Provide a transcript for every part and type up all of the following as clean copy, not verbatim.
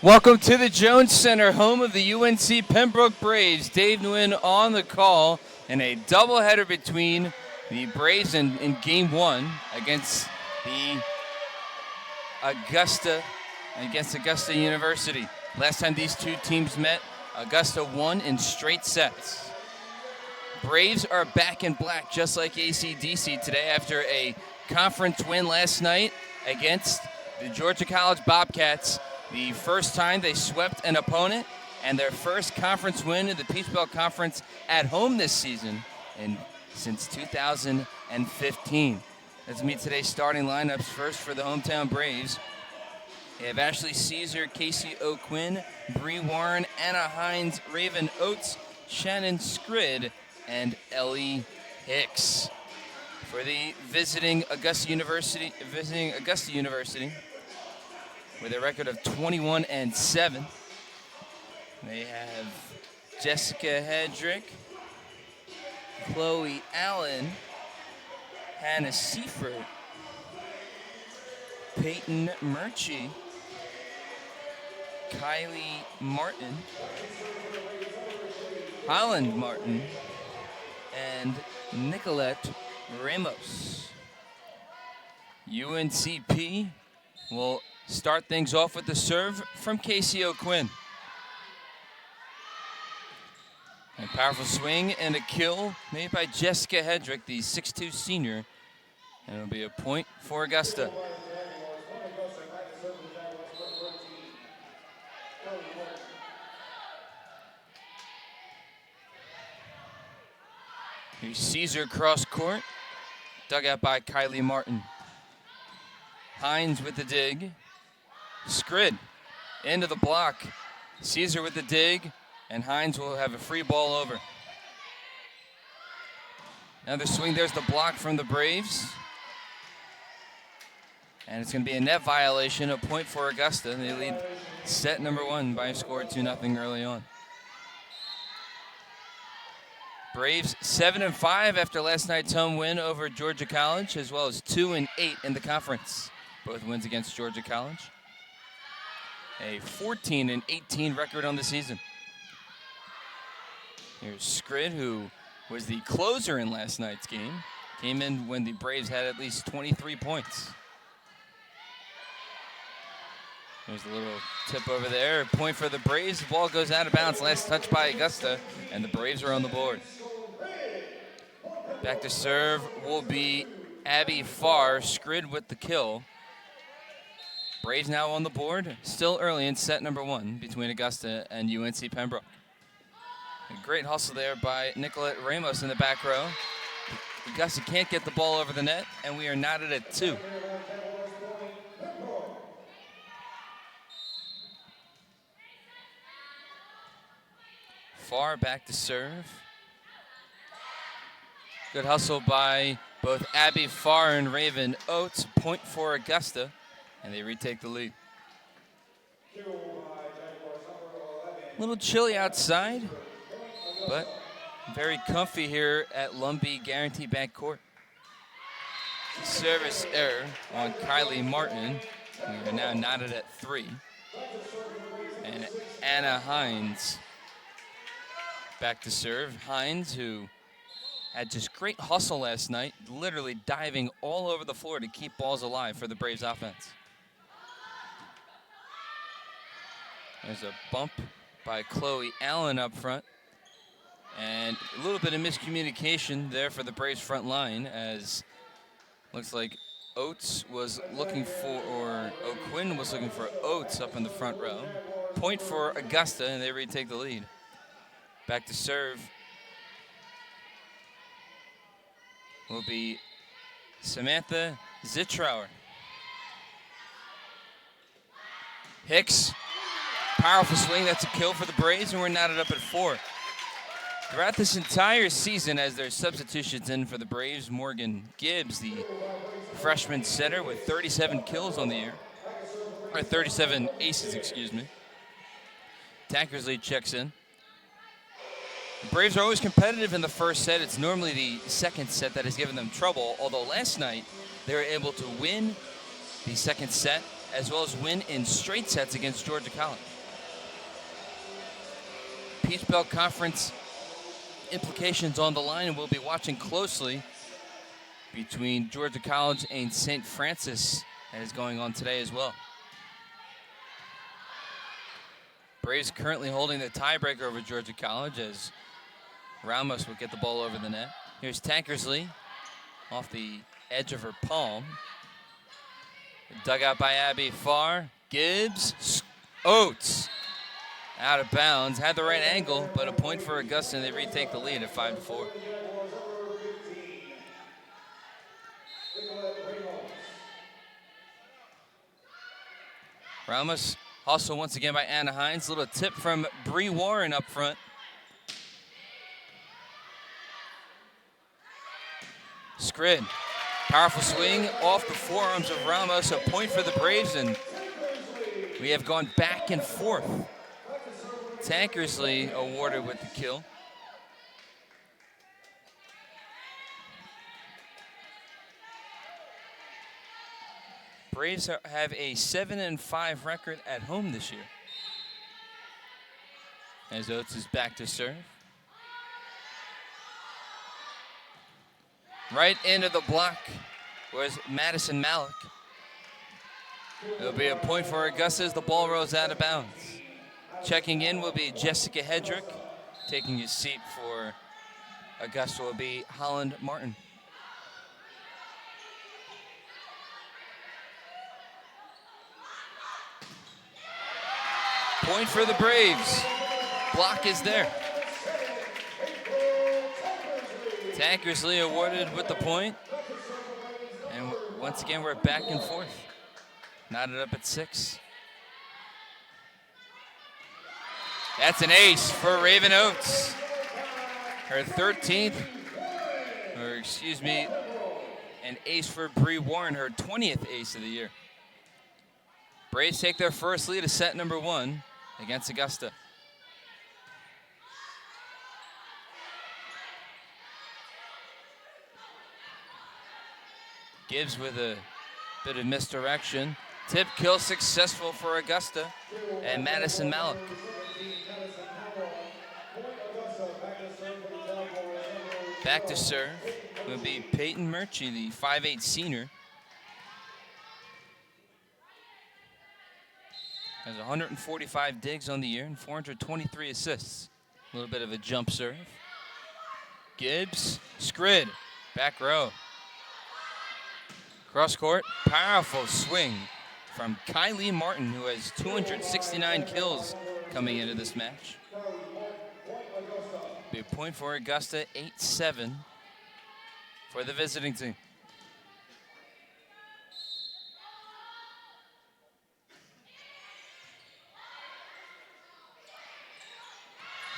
Welcome to the Jones Center, home of the UNC Pembroke Braves. Dave Nguyen on the call in a doubleheader between the Braves in Game 1 against Augusta University. Last time these two teams met, Augusta won in straight sets. Braves are back in black, just like AC/DC today after a conference win last night against the Georgia College Bobcats. The first time they swept an opponent and their first conference win in the Peach Belt Conference at home this season since 2015. Let's meet today's starting lineups. First for the hometown Braves, we have Ashley Caesar, Casey O'Quinn, Bree Warren, Anna Hines, Raven Oates, Shannon Scrid, and Ellie Hicks. For the visiting Augusta University, with a record of 21-7, they have Jessica Hedrick, Chloe Allen, Hannah Seifert, Peyton Murchie, Kylie Martin, Holland Martin, and Nicolette Ramos. UNCP will start things off with the serve from Casey O'Quinn. A powerful swing and a kill made by Jessica Hedrick, the 6'2 senior. And it'll be a point for Augusta. Here's Caesar cross court, dug out by Kylie Martin. Hines with the dig. Scrid into the block. Caesar with the dig, and Hines will have a free ball over. Another swing, there's the block from the Braves. And it's going to be a net violation, a point for Augusta. They lead set number 1 by a score of 2-0 early on. Braves 7-5 after last night's home win over Georgia College, as well as 2-8 in the conference. Both wins against Georgia College. A 14-18 record on the season. Here's Scrid, who was the closer in last night's game. Came in when the Braves had at least 23 points. There's a little tip over there. A point for the Braves. The ball goes out of bounds. Last touch by Augusta, and the Braves are on the board. Back to serve will be Abby Farr. Scrid with the kill. Braves now on the board, still early in set number 1 between Augusta and UNC Pembroke. A great hustle there by Nicolette Ramos in the back row. Augusta can't get the ball over the net, and we are knotted at 2. Far back to serve. Good hustle by both Abby Farr and Raven Oates. Point for Augusta. And they retake the lead. A little chilly outside, but very comfy here at Lumbee Guarantee Bank Court. Service error on Kylie Martin. We are now knotted at 3. And Anna Hines back to serve. Hines, who had just great hustle last night, literally diving all over the floor to keep balls alive for the Braves offense. There's a bump by Chloe Allen up front. And a little bit of miscommunication there for the Braves front line, as looks like Oates was looking for, or O'Quinn was looking for Oates up in the front row. Point for Augusta, and they retake the lead. Back to serve will be Samantha Zitrauer. Hicks. Powerful swing, that's a kill for the Braves, and we're knotted up at 4. Throughout this entire season, as there's substitutions in for the Braves, Morgan Gibbs, the freshman setter with 37 kills on the year, or 37 aces, excuse me. Tankersley checks in. The Braves are always competitive in the first set. It's normally the second set that has given them trouble, although last night they were able to win the second set as well as win in straight sets against Georgia College. Peach Belt Conference implications on the line, and we'll be watching closely between Georgia College and St. Francis that is going on today as well. Braves currently holding the tiebreaker over Georgia College as Ramos will get the ball over the net. Here's Tankersley off the edge of her palm. Dug out by Abby Farr. Gibbs. Oates. Out of bounds. Had the right angle, but a point for Augusta, and they retake the lead at 5-4. Ramos hustled once again by Anna Hines. Little tip from Bree Warren up front. Scrid. Powerful swing off the forearms of Ramos. A point for the Braves, and we have gone back and forth. Tankersley awarded with the kill. Braves have a 7-5 record at home this year. As Oates is back to serve. Right into the block was Madison Malik. It'll be a point for Augusta as the ball rolls out of bounds. Checking in will be Jessica Hedrick. Taking his seat for Augusta will be Holland Martin. Point for the Braves. Block is there. Tankersley awarded with the point. And once again, we're back and forth. Knotted up at 6. That's an ace for Raven Oates. Her 13th, or excuse me, an ace for Bree Warren, her 20th ace of the year. Braves take their first lead of set number 1 against Augusta. Gibbs with a bit of misdirection. Tip kill successful for Augusta and Madison Malik. Back to serve will be Peyton Murchie, the 5'8" senior. Has 145 digs on the year and 423 assists. A little bit of a jump serve. Gibbs, Scrid, back row. Cross court, powerful swing from Kylie Martin, who has 269 kills coming into this match. Be a point for Augusta, 8-7 for the visiting team.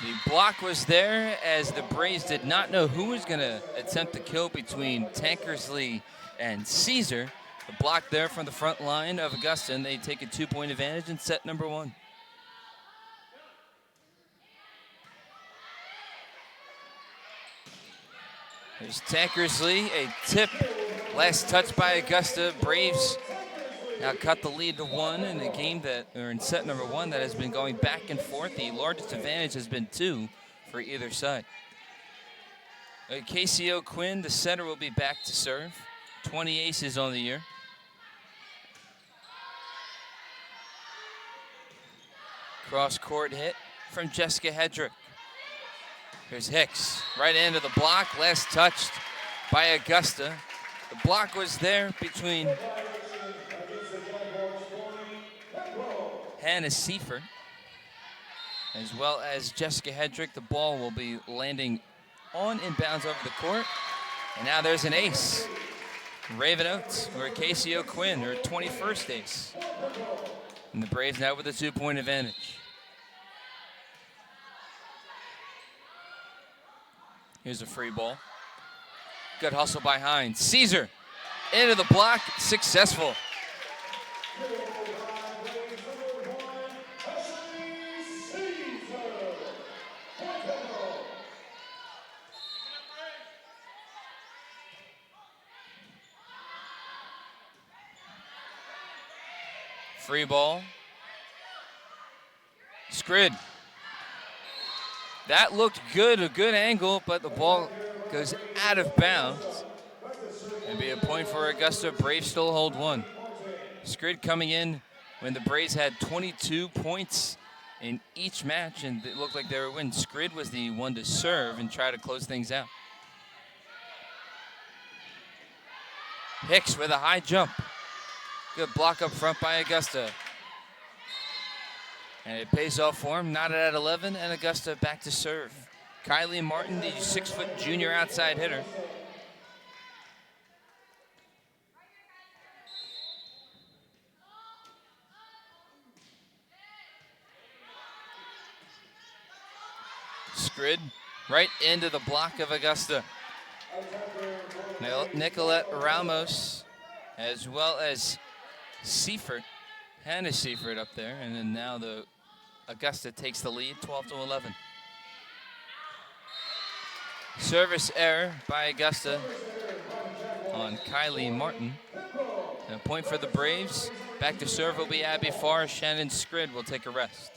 The block was there as the Braves did not know who was going to attempt the kill between Tankersley and Caesar. The block there from the front line of Augusta, and they take a 2-point advantage in set number 1. There's Tankersley, a tip. Last touch by Augusta. Braves now cut the lead to 1 in a game that, or in set number 1, that has been going back and forth. The largest advantage has been 2 for either side. Casey O'Quinn, the center, will be back to serve. 20 aces on the year. Cross court hit from Jessica Hedrick. Here's Hicks, right into the block, last touched by Augusta. The block was there between Hannah Seifert as well as Jessica Hedrick. The ball will be landing on inbounds over the court. And now there's an ace. Raven Oates, or Casey O'Quinn, her 21st ace. And the Braves now with a 2-point advantage. Here's a free ball. Good hustle by Hines. Caesar into the block, successful. Free ball. Scrid. That looked good, a good angle, but the ball goes out of bounds. It'd be a point for Augusta. Braves still hold one. Scrid coming in when the Braves had 22 points in each match, and it looked like they were winning. Scrid was the one to serve and try to close things out. Hicks with a high jump. Good block up front by Augusta. And it pays off for him, knotted at 11, and Augusta back to serve. Kylie Martin, the 6-foot junior outside hitter. Scrid right into the block of Augusta. Nicolette Ramos, as well as Seifert, Hannah Seifert up there, and then now the Augusta takes the lead, 12-11. Service error by Augusta on Kylie Martin. And a point for the Braves. Back to serve will be Abby Farr. Shannon Scrid will take a rest.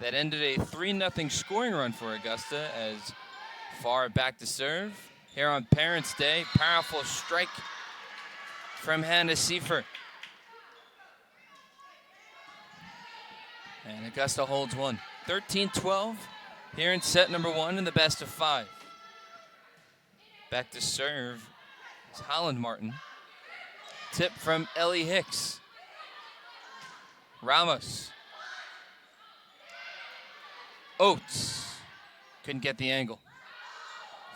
That ended a 3-0 scoring run for Augusta as Farr back to serve. Here on Parents' Day, powerful strike from Hannah Seifert. And Augusta holds one. 13-12 here in set number 1 in the best of 5. Back to serve is Holland Martin. Tip from Ellie Hicks. Ramos. Oates. Couldn't get the angle.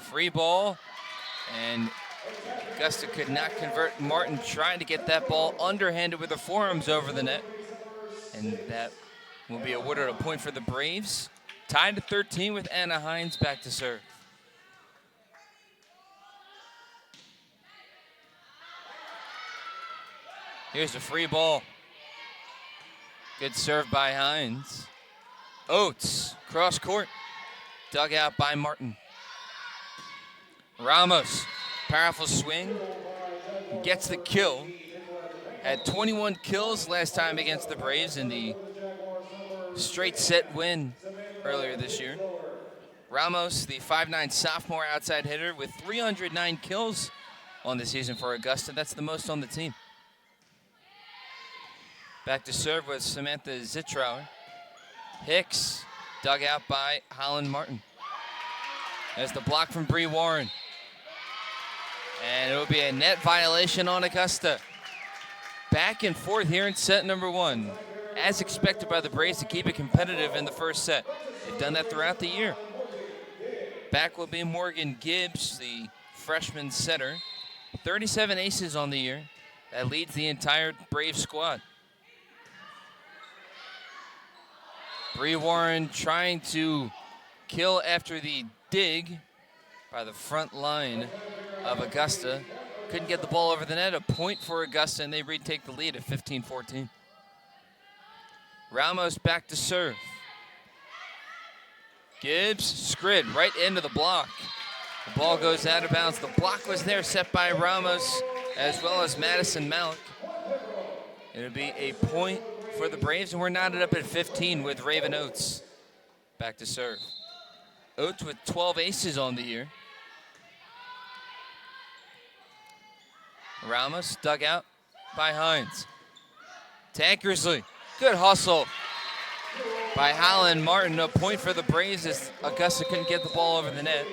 Free ball. And Augusta could not convert. Martin trying to get that ball underhanded with the forearms over the net. And that will be awarded a point for the Braves. Tied to 13 with Anna Hines back to serve. Here's the free ball. Good serve by Hines. Oates, cross court. Dug out by Martin. Ramos, powerful swing. Gets the kill. Had 21 kills last time against the Braves in the straight set win earlier this year. Ramos, the 5'9" sophomore outside hitter with 309 kills on the season for Augusta. That's the most on the team. Back to serve was Samantha Zitrauer. Hicks, dug out by Holland Martin. There's the block from Bree Warren. And it will be a net violation on Augusta. Back and forth here in set number 1. As expected by the Braves to keep it competitive in the first set. They've done that throughout the year. Back will be Morgan Gibbs, the freshman setter. 37 aces on the year. That leads the entire Braves squad. Bree Warren trying to kill after the dig by the front line of Augusta. Couldn't get the ball over the net. A point for Augusta, and they retake the lead at 15-14. Ramos back to serve. Gibbs, Scrid right into the block. The ball goes out of bounds. The block was there, set by Ramos, as well as Madison Malik. It'll be a point for the Braves, and we're knotted up at 15 with Raven Oates back to serve. Oates with 12 aces on the year. Ramos dug out by Hines. Tankersley, good hustle by Holland Martin. A point for the Braves as Augusta couldn't get the ball over the net.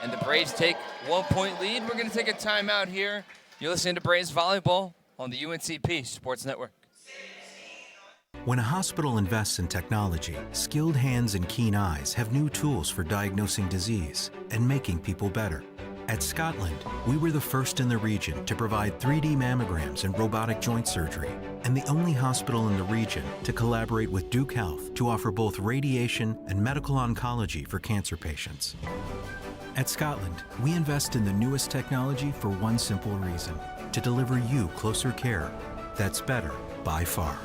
And the Braves take 1-point lead. We're going to take a timeout here. You're listening to Braves Volleyball on the UNCP Sports Network. When a hospital invests in technology, skilled hands and keen eyes have new tools for diagnosing disease and making people better. At Scotland, we were the first in the region to provide 3D mammograms and robotic joint surgery, and the only hospital in the region to collaborate with Duke Health to offer both radiation and medical oncology for cancer patients. At Scotland, we invest in the newest technology for one simple reason: to deliver you closer care that's better by far.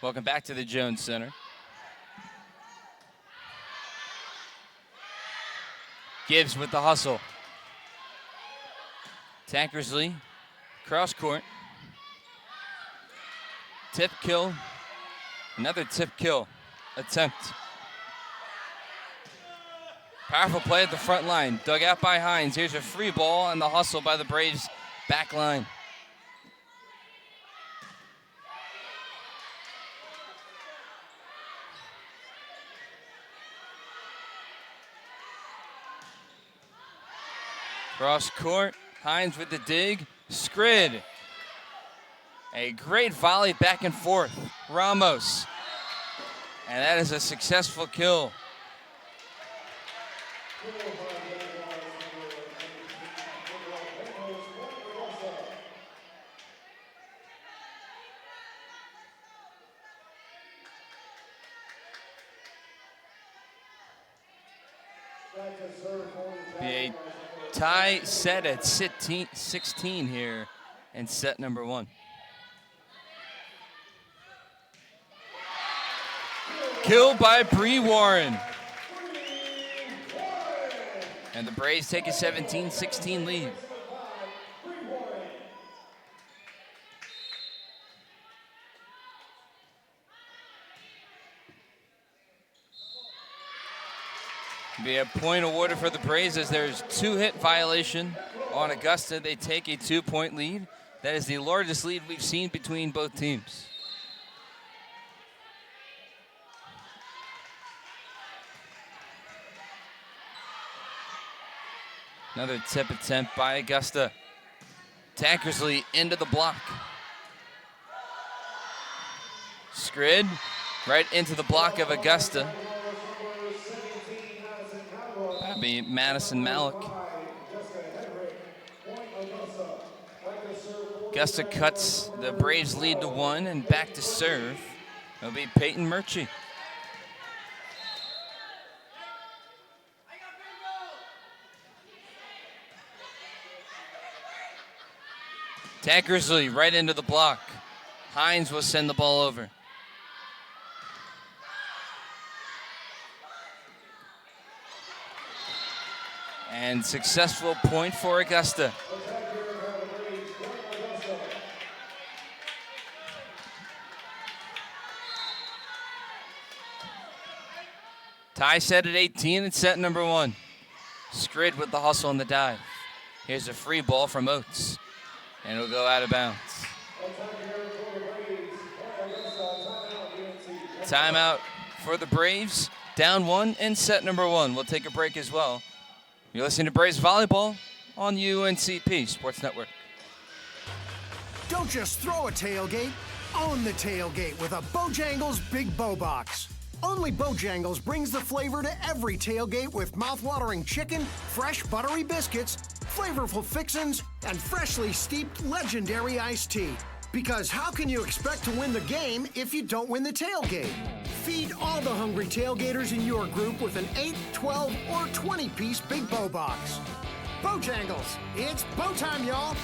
Welcome back to the Jones Center. Gibbs with the hustle. Tankersley, cross court. Tip kill. Another tip kill attempt. Powerful play at the front line. Dug out by Hines. Here's a free ball and the hustle by the Braves back line. Cross court. Hines with the dig. Scrid. A great volley back and forth. Ramos. And that is a successful kill. Be a tie set at 16 here in set number 1. Kill by Bree Warren. And the Braves take a 17-16 lead. Be a point awarded for the Braves as there's 2-hit violation on Augusta. They take a 2-point lead. That is the largest lead we've seen between both teams. Another tip attempt by Augusta. Tankersley into the block. Scrid right into the block of Augusta. That'd be Madison Malik. Augusta cuts the Braves lead to 1 and back to serve. It'll be Peyton Murchie. Tankersley right into the block. Hines will send the ball over. And successful point for Augusta. Tie set at 18 and set number 1. Scrid with the hustle and the dive. Here's a free ball from Oates. And it'll go out of bounds. Timeout for the Braves. Down 1 in set number 1. We'll take a break as well. You're listening to Braves Volleyball on UNCP Sports Network. Don't just throw a tailgate. Own the tailgate with a Bojangles Big Bow Box. Only Bojangles brings the flavor to every tailgate with mouth-watering chicken, fresh buttery biscuits, flavorful fixins, and freshly steeped legendary iced tea. Because how can you expect to win the game if you don't win the tailgate? Feed all the hungry tailgaters in your group with an 8, 12, or 20-piece Big Bow Box. Bojangles, it's bow time, y'all!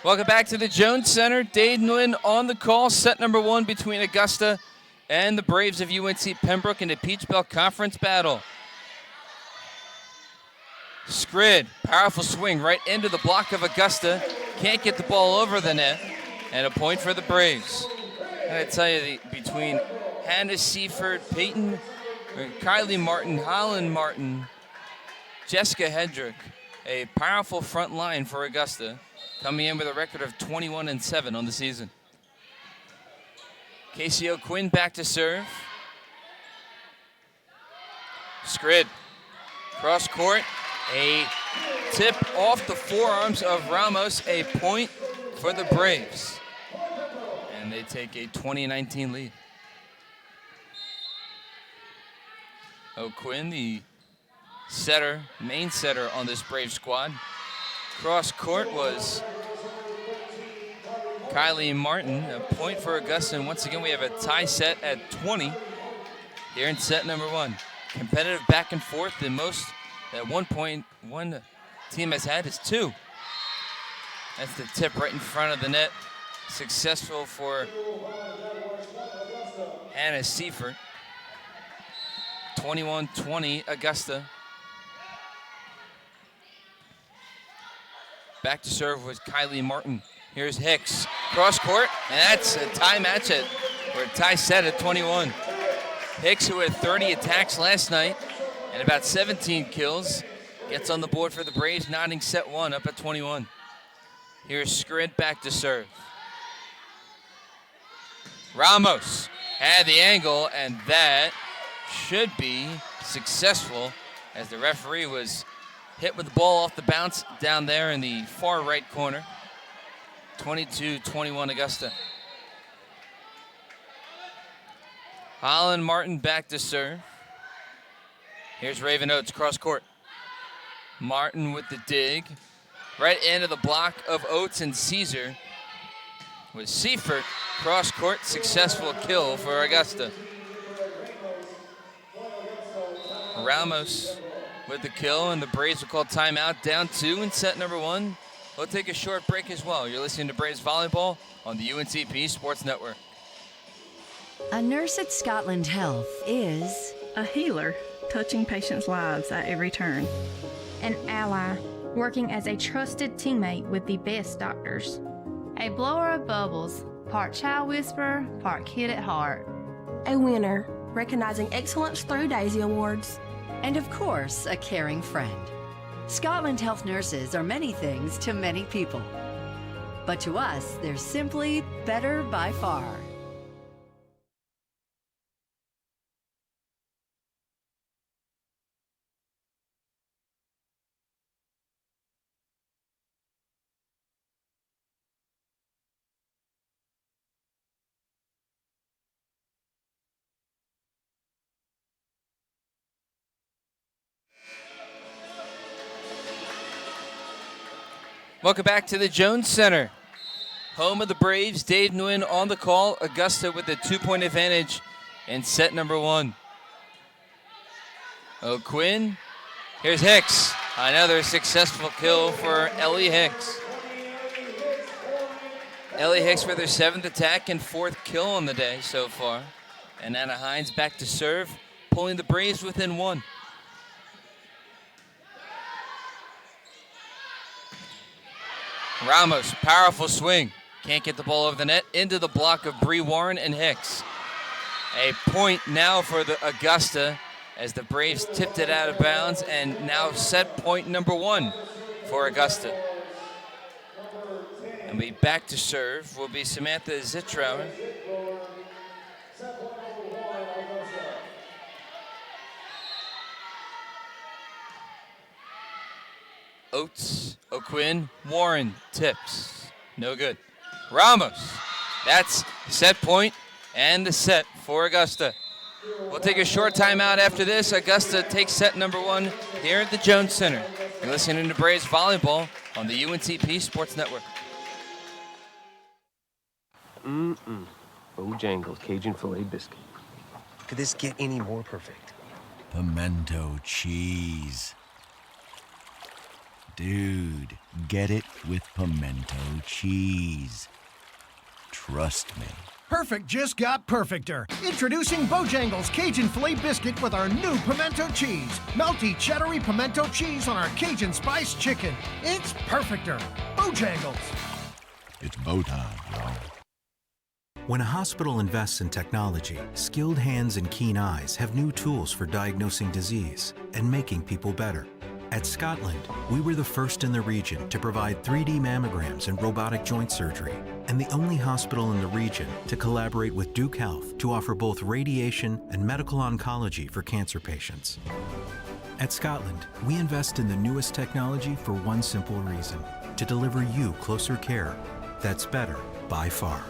Welcome back to the Jones Center. Dade Nguyen on the call. Set number 1 between Augusta and the Braves of UNC Pembroke in the Peach Belt Conference battle. Scrid, powerful swing right into the block of Augusta. Can't get the ball over the net. And a point for the Braves. I tell you, between Hannah Seaford, Kylie Martin, Holland Martin, Jessica Hedrick, a powerful front line for Augusta, coming in with a record of 21-7 on the season. Casey O'Quinn back to serve. Scrid, cross court, a tip off the forearms of Ramos, a point for the Braves. And they take a 20-19 lead. O'Quinn, the setter, main setter on this Brave squad. Cross court was Kylie Martin. A point for Augusta. And once again, we have a tie set at 20 here in set number 1. Competitive back and forth. The most at one point one team has had is 2. That's the tip right in front of the net. Successful for Hannah Seifert. 21-20 Augusta. Back to serve was Kylie Martin. Here's Hicks. Cross court, and that's a tie match or a tie set at 21. Hicks, who had 30 attacks last night and about 17 kills, gets on the board for the Braves, nodding set 1 up at 21. Here's Skrid back to serve. Ramos had the angle, and that should be successful as the referee was hit with the ball off the bounce down there in the far right corner. 22-21 Augusta. Holland Martin back to serve. Here's Raven Oates, cross court. Martin with the dig. Right into the block of Oates and Caesar. With Seifert, cross court, successful kill for Augusta. Ramos with the kill, and the Braves will call timeout, down 2 in set number 1. We'll take a short break as well. You're listening to Braves Volleyball on the UNCP Sports Network. A nurse at Scotland Health is a healer, touching patients' lives at every turn. An ally, working as a trusted teammate with the best doctors. A blower of bubbles, part child whisperer, part kid at heart. A winner, recognizing excellence through Daisy Awards. and of course, a caring friend. Scotland Health nurses are many things to many people, but to us, they're simply better by far. Welcome back to the Jones Center. Home of the Braves, Dave Nguyen on the call. Augusta with a 2-point advantage in set number 1. O'Quinn. Here's Hicks. Another successful kill for Ellie Hicks. Ellie Hicks with her 7th attack and 4th kill on the day so far. And Anna Hines back to serve, pulling the Braves within 1. Ramos, powerful swing. Can't get the ball over the net. Into the block of Bree Warren and Hicks. A point now for the Augusta as the Braves tipped it out of bounds, and now set point number 1 for Augusta. And we back to serve will be Samantha Zitrauer. Oates, O'Quinn, Warren, tips. No good. Ramos. That's set point and the set for Augusta. We'll take a short timeout after this. Augusta takes set number 1 here at the Jones Center. You're listening to Braves Volleyball on the UNCP Sports Network. Bojangles Cajun filet biscuit. Could this get any more perfect? Pimento cheese. Dude, get it with pimento cheese. Trust me. Perfect just got perfecter. Introducing Bojangles Cajun Filet Biscuit with our new pimento cheese. Melty, cheddary pimento cheese on our Cajun Spice Chicken. It's perfecter. Bojangles. It's bow time, y'all. When a hospital invests in technology, skilled hands and keen eyes have new tools for diagnosing disease and making people better. At Scotland, we were the first in the region to provide 3D mammograms and robotic joint surgery, and the only hospital in the region to collaborate with Duke Health to offer both radiation and medical oncology for cancer patients. At Scotland, we invest in the newest technology for one simple reason: to deliver you closer care that's better by far.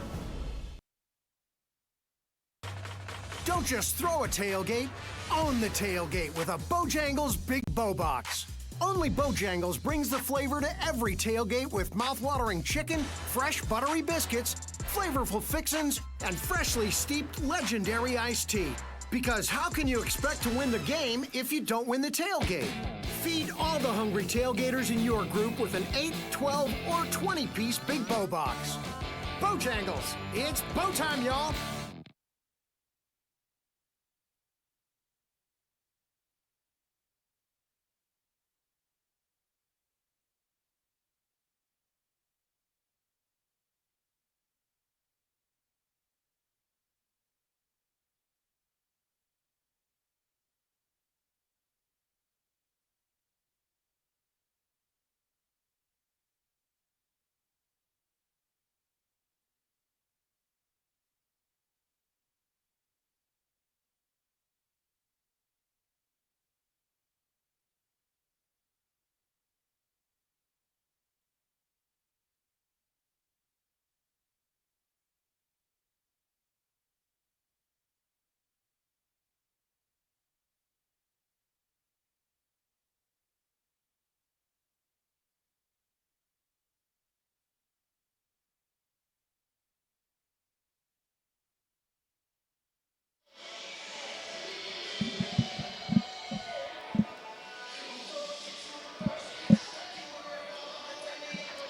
Don't just throw a tailgate, own the tailgate with a Bojangles Big Bow Box. Only Bojangles brings the flavor to every tailgate with mouth-watering chicken, fresh buttery biscuits, flavorful fixins, and freshly steeped legendary iced tea. Because how can you expect to win the game if you don't win the tailgate? Feed all the hungry tailgaters in your group with an 8, 12, or 20-piece Big Bo box. Bojangles, it's Bo time, y'all!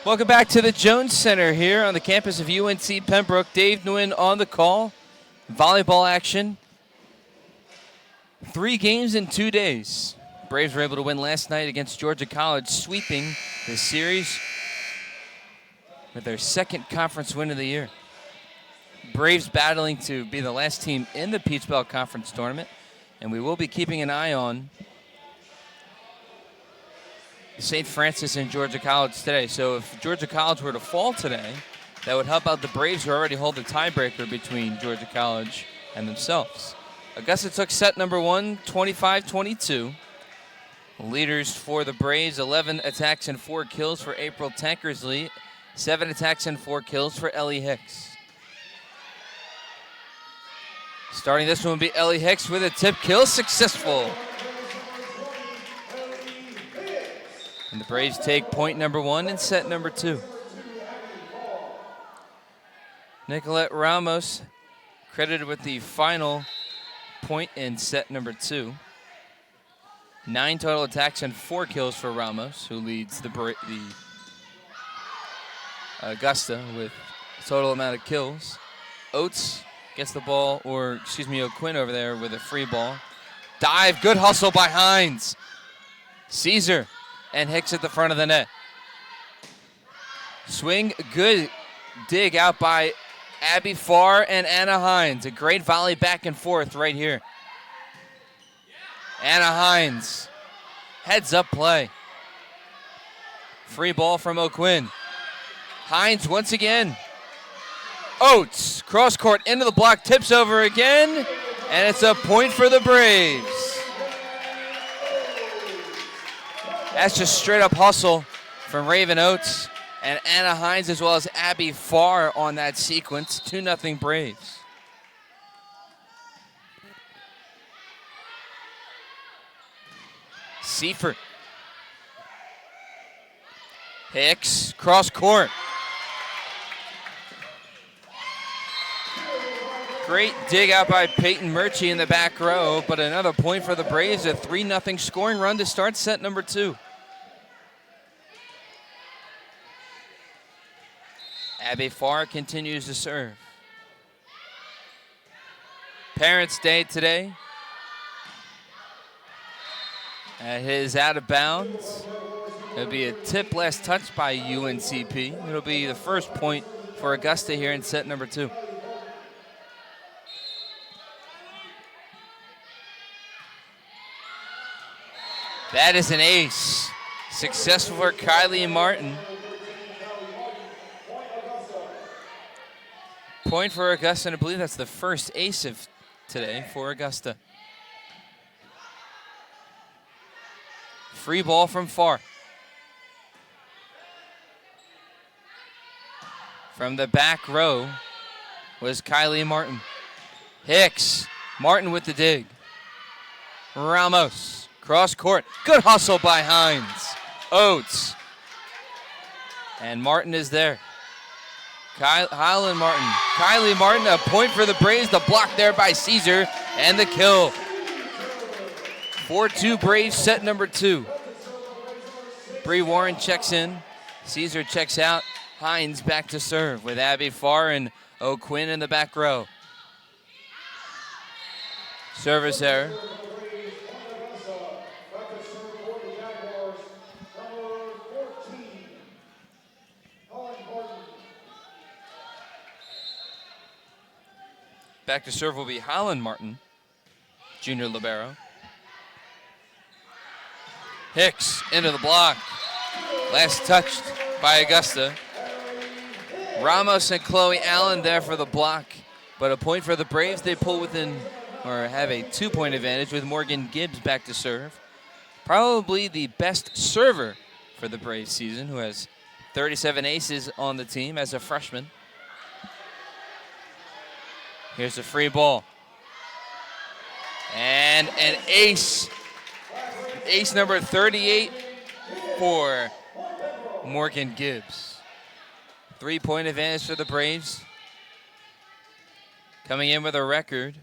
Welcome back to the Jones Center here on the campus of UNC Pembroke. Dave Nguyen on the call. Volleyball action. 3 games in 2 days. Braves were able to win last night against Georgia College, sweeping the series with their 2nd conference win of the year. Braves battling to be the last team in the Peach Belt Conference tournament, and we will be keeping an eye on St. Francis and Georgia College today. So if Georgia College were to fall today, that would help out the Braves, who already hold the tiebreaker between Georgia College and themselves. Augusta took set number 1, 25-22. Leaders for the Braves, 11 attacks and 4 kills for April Tankersley, 7 attacks and 4 kills for Ellie Hicks. Starting this one will be Ellie Hicks with a tip kill, successful. And the Braves take point number 1 in set number 2. Nicolette Ramos credited with the final point in set number 2. 9 total attacks and 4 kills for Ramos, who leads the Augusta with a total amount of kills. Oates gets the ball, O'Quinn over there with a free ball. Dive, good hustle by Hines. Caesar and Hicks at the front of the net. Swing, good dig out by Abby Farr and Anna Hines. A great volley back and forth right here. Anna Hines, heads up play. Free ball from O'Quinn. Hines once again. Oates, cross court into the block, tips over again, and it's a point for the Braves. That's just straight up hustle from Raven Oates and Anna Hines, as well as Abby Farr on that sequence. 2-0 Braves. Seifert. Hicks, cross court. Great dig out by Peyton Murchie in the back row, but another point for the Braves, a 3-0 scoring run to start set number 2. Abby Farr continues to serve. Parents' Day today. It is out of bounds. It'll be a tip last touch by UNCP. It'll be the first point for Augusta here in set number 2. That is an ace. Successful for Kylie Martin. Point for Augusta, and I believe that's the first ace of today for Augusta. Free ball from Farr. From the back row was Kylie Martin. Hicks, Martin with the dig. Ramos, Cross court. Good hustle by Hines. Oates. And Martin is there. Kylie Martin, a point for the Braves. The block there by Caesar, and the kill. 4-2 Braves, set number 2. Bree Warren checks in. Caesar checks out. Hines back to serve with Abby Farr and O'Quinn in the back row. Service error. Back to serve will be Holland Martin, junior libero. Hicks into the block. Last touched by Augusta. Ramos and Chloe Allen there for the block, but a point for the Braves. They pull within, or have a 2-point advantage with Morgan Gibbs back to serve. Probably the best server for the Braves season, who has 37 aces on the team as a freshman. Here's a free ball. And an ace. Ace number 38 for Morgan Gibbs. 3-point advantage for the Braves. Coming in with a record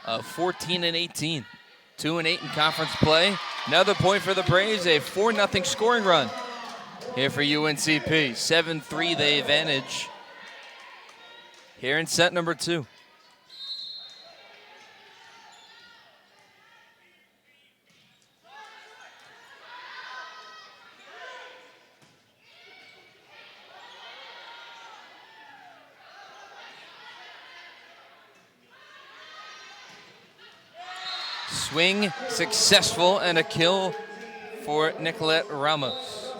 of 14-18. 2-8 in conference play. Another point for the Braves, a 4-0 scoring run here for UNCP. 7-3 the advantage here in set number 2. Swing successful and a kill for Nicolette Ramos.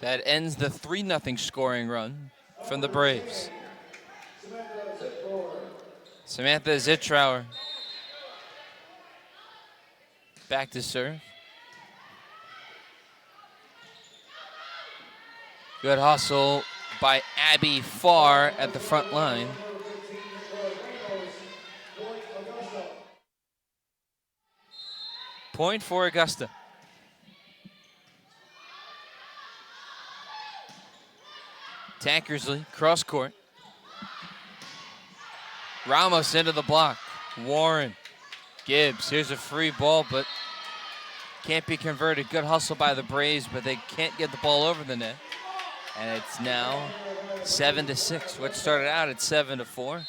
That ends the 3-0 scoring run from the Braves. Samantha Zittrauer back to serve. Good hustle by Abby Farr at the front line. Point for Augusta. Tankersley, cross court. Ramos into the block. Warren, Gibbs, here's a free ball, but can't be converted. Good hustle by the Braves, but they can't get the ball over the net. And it's now 7-6. What started out at 7-4.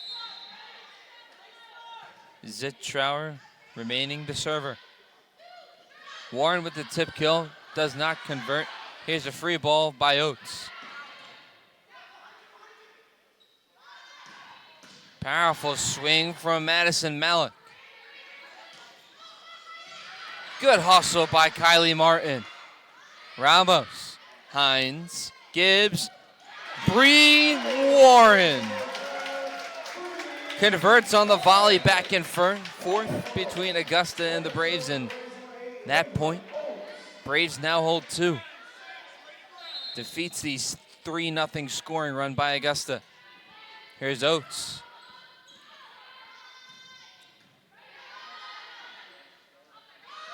Zittrauer remaining the server. Warren with the tip kill, does not convert. Here's a free ball by Oates. Powerful swing from Madison Malik. Good hustle by Kylie Martin. Ramos, Hines, Gibbs, Bree Warren. Converts on the volley back and forth between Augusta and the Braves, and that point, Braves now hold 2. Defeats the 3-0 scoring run by Augusta. Here's Oates.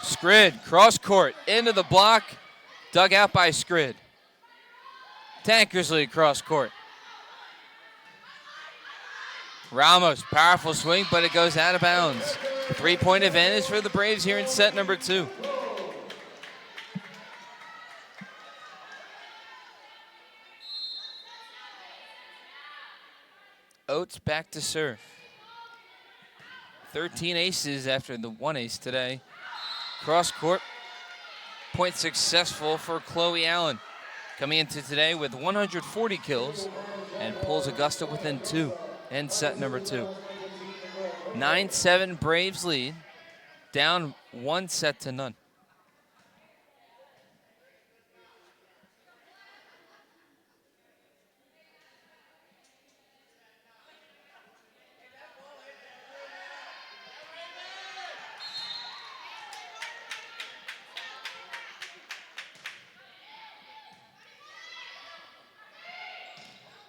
Skrid, cross court, into the block, dug out by Skrid. Tankersley, cross court. Ramos, powerful swing, but it goes out of bounds. 3-point advantage for the Braves here in set number 2. Oates back to serve. 13 aces after the 1 ace today. Cross court, point successful for Chloe Allen. Coming into today with 140 kills and pulls Augusta within 2 in set number 2. 9-7 Braves lead, down 1-0.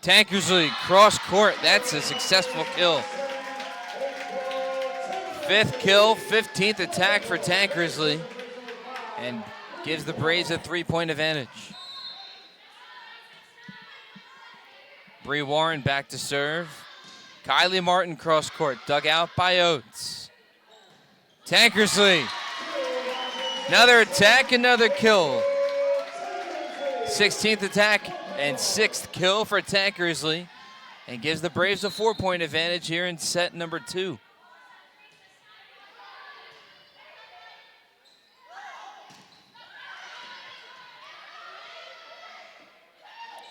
Tankersley, cross court, that's a successful kill. Fifth kill, 15th attack for Tankersley, and gives the Braves a 3-point advantage. Bree Warren back to serve. Kylie Martin cross court, dug out by Oates. Tankersley, another attack, another kill. 16th attack and 6th kill for Tankersley, and gives the Braves a 4-point advantage here in set number 2.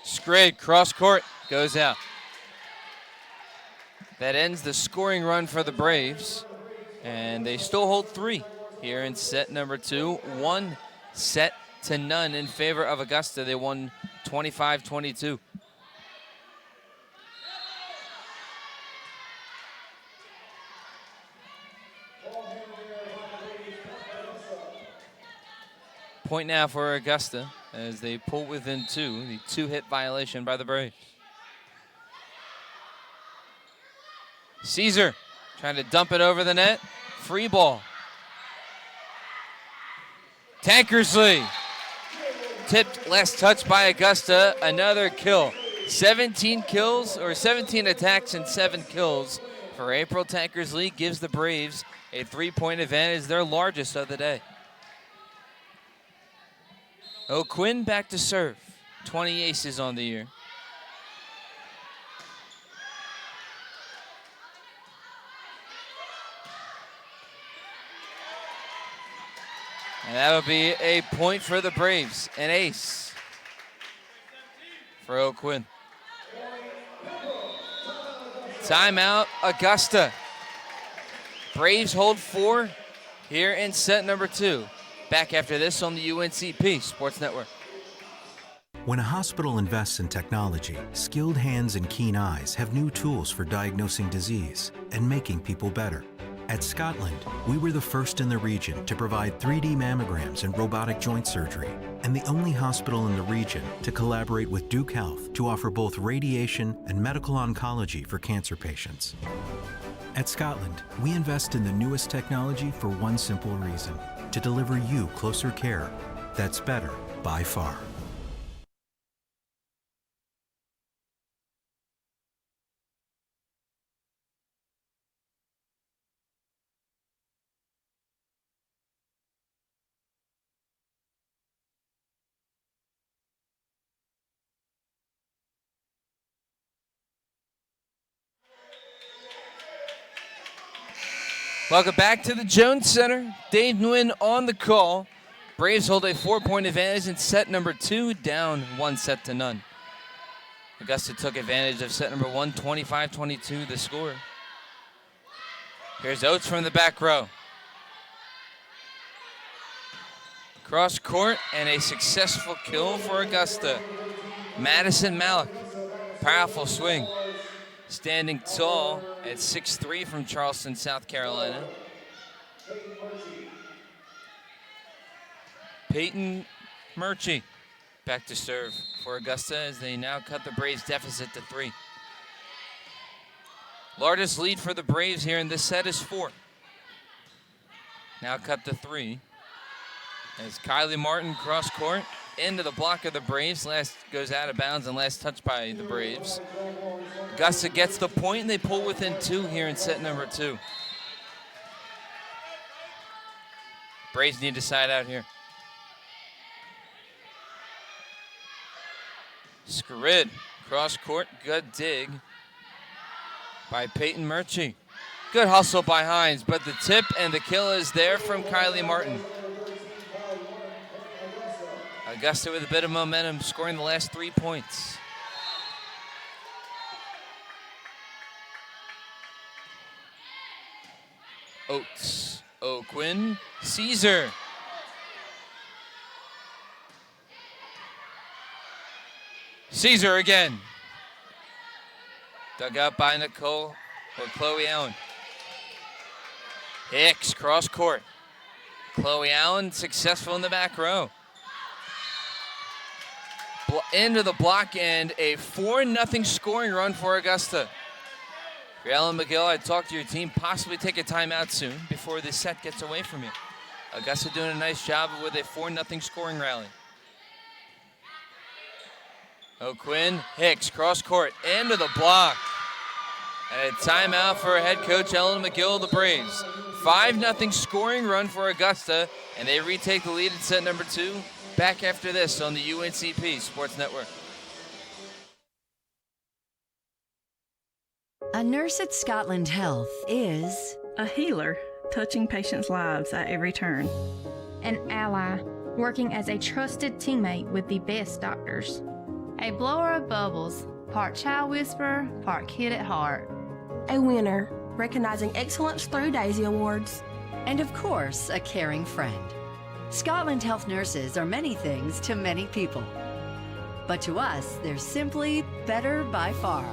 Scrid, cross court, goes out. That ends the scoring run for the Braves, and they still hold 3 here in set number 2. 1 set to none in favor of Augusta. They won 25-22. Point now for Augusta as they pull within 2. The 2-hit violation by the Braves. Caesar trying to dump it over the net. Free ball. Tankersley. Tipped, last touch by Augusta. Another kill. 17 kills, or 17 attacks and 7 kills for April Tankersley. Gives the Braves a 3-point advantage, their largest of the day. O'Quinn back to serve. 20 aces on the year. And that'll be a point for the Braves. An ace for O'Quinn. Timeout, Augusta. Braves hold 4 here in set number 2. Back after this on the UNCP Sports Network. When a hospital invests in technology, skilled hands and keen eyes have new tools for diagnosing disease and making people better. At Scotland, we were the first in the region to provide 3D mammograms and robotic joint surgery, and the only hospital in the region to collaborate with Duke Health to offer both radiation and medical oncology for cancer patients. At Scotland, we invest in the newest technology for one simple reason: to deliver you closer care that's better by far. Welcome back to the Jones Center. Dave Nguyen on the call. Braves hold a 4-point advantage in set number 2, down 1 set to none. Augusta took advantage of set number 1, 25-22, the score. Here's Oates from the back row. Cross court and a successful kill for Augusta. Madison Malik, powerful swing. Standing tall at 6'3" from Charleston, South Carolina. Peyton Murchie back to serve for Augusta as they now cut the Braves deficit to 3. Largest lead for the Braves here in this set is 4. Now cut to 3. As Kylie Martin cross court into the block of the Braves. Last goes out of bounds and last touched by the Braves. Augusta gets the point and they pull within 2 here in set number 2. Braves need to side out here. Scrid, cross court, good dig by Peyton Murchie. Good hustle by Hines, but the tip and the kill is there from Kylie Martin. Augusta with a bit of momentum, scoring the last 3 points. Oates, O'Quinn, Caesar. Caesar again. Dug out by Nicole or Chloe Allen. Hicks, cross court. Chloe Allen successful in the back row. Into the block and a 4-0 scoring run for Augusta. If you're Ellen McGill, I'd talk to your team, possibly take a timeout soon before this set gets away from you. Augusta doing a nice job with a 4-0 scoring rally. O'Quinn, Hicks, cross court, into the block. And a timeout for head coach Ellen McGill of the Braves. 5-0 scoring run for Augusta, and they retake the lead in set number 2. Back after this on the UNCP Sports Network. A nurse at Scotland Health is a healer, touching patients' lives at every turn. An ally, working as a trusted teammate with the best doctors. A blower of bubbles, part child whisperer, part kid at heart. A winner, recognizing excellence through Daisy Awards. And of course, a caring friend. Scotland Health nurses are many things to many people. But to us, they're simply better by far.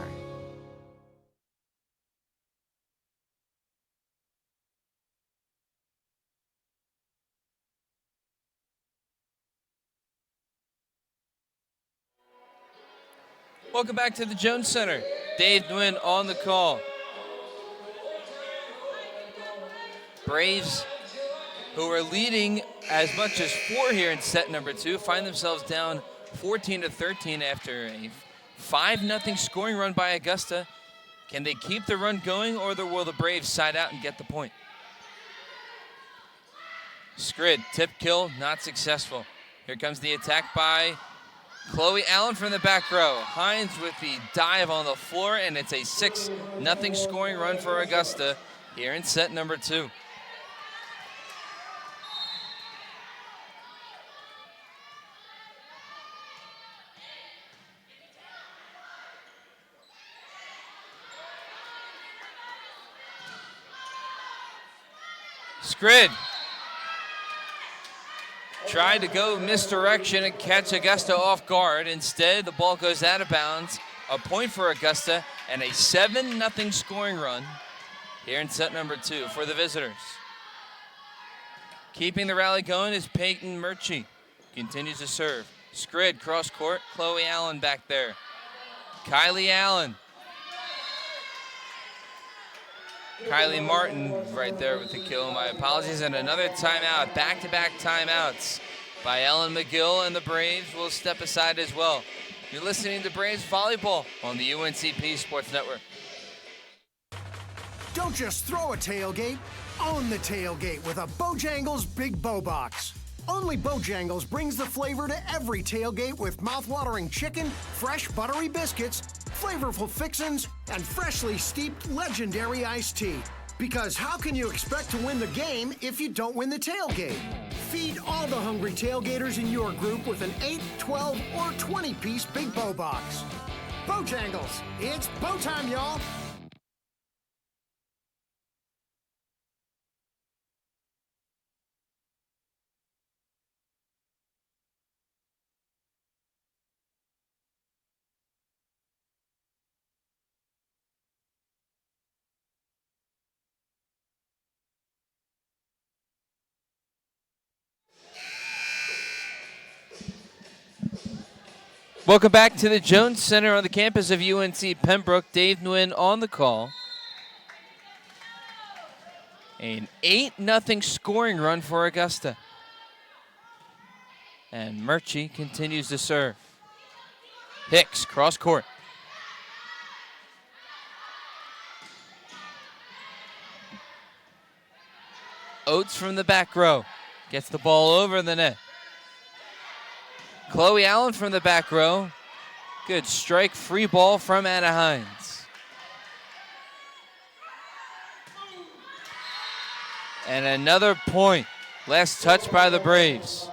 Welcome back to the Jones Center. Dave Nguyen on the call. Braves, who are leading as much as 4 here in set number 2, find themselves down 14-13 after a 5-0 scoring run by Augusta. Can they keep the run going, or will the Braves side out and get the point? Skrid, tip kill, not successful. Here comes the attack by Chloe Allen from the back row. Hines with the dive on the floor, and it's a 6-0 scoring run for Augusta here in set number 2. Skrid tried to go misdirection and catch Augusta off guard. Instead, the ball goes out of bounds. A point for Augusta and a 7-0 scoring run here in set number 2 for the visitors. Keeping the rally going is Peyton Murchie. Continues to serve. Skrid cross court. Chloe Allen back there. Kylie Allen. Kylie Martin right there with the kill. My apologies. And another timeout. Back-to-back timeouts by Ellen McGill, and the Braves will step aside as well. You're listening to Braves Volleyball on the UNCP Sports Network. Don't just throw a tailgate, own the tailgate with a Bojangles Big Bow Box. Only Bojangles brings the flavor to every tailgate with mouth-watering chicken, fresh buttery biscuits, flavorful fixins, and freshly steeped legendary iced tea. Because how can you expect to win the game if you don't win the tailgate? Feed all the hungry tailgaters in your group with an 8, 12, or 20-piece Big Bow Box. Bojangles, it's bow time, y'all! Welcome back to the Jones Center on the campus of UNC Pembroke. Dave Nguyen on the call. An 8-0 scoring run for Augusta. And Murchie continues to serve. Hicks, cross court. Oates from the back row. Gets the ball over the net. Chloe Allen from the back row. Good strike, free ball from Anna Hines. And another point. Last touch by the Braves.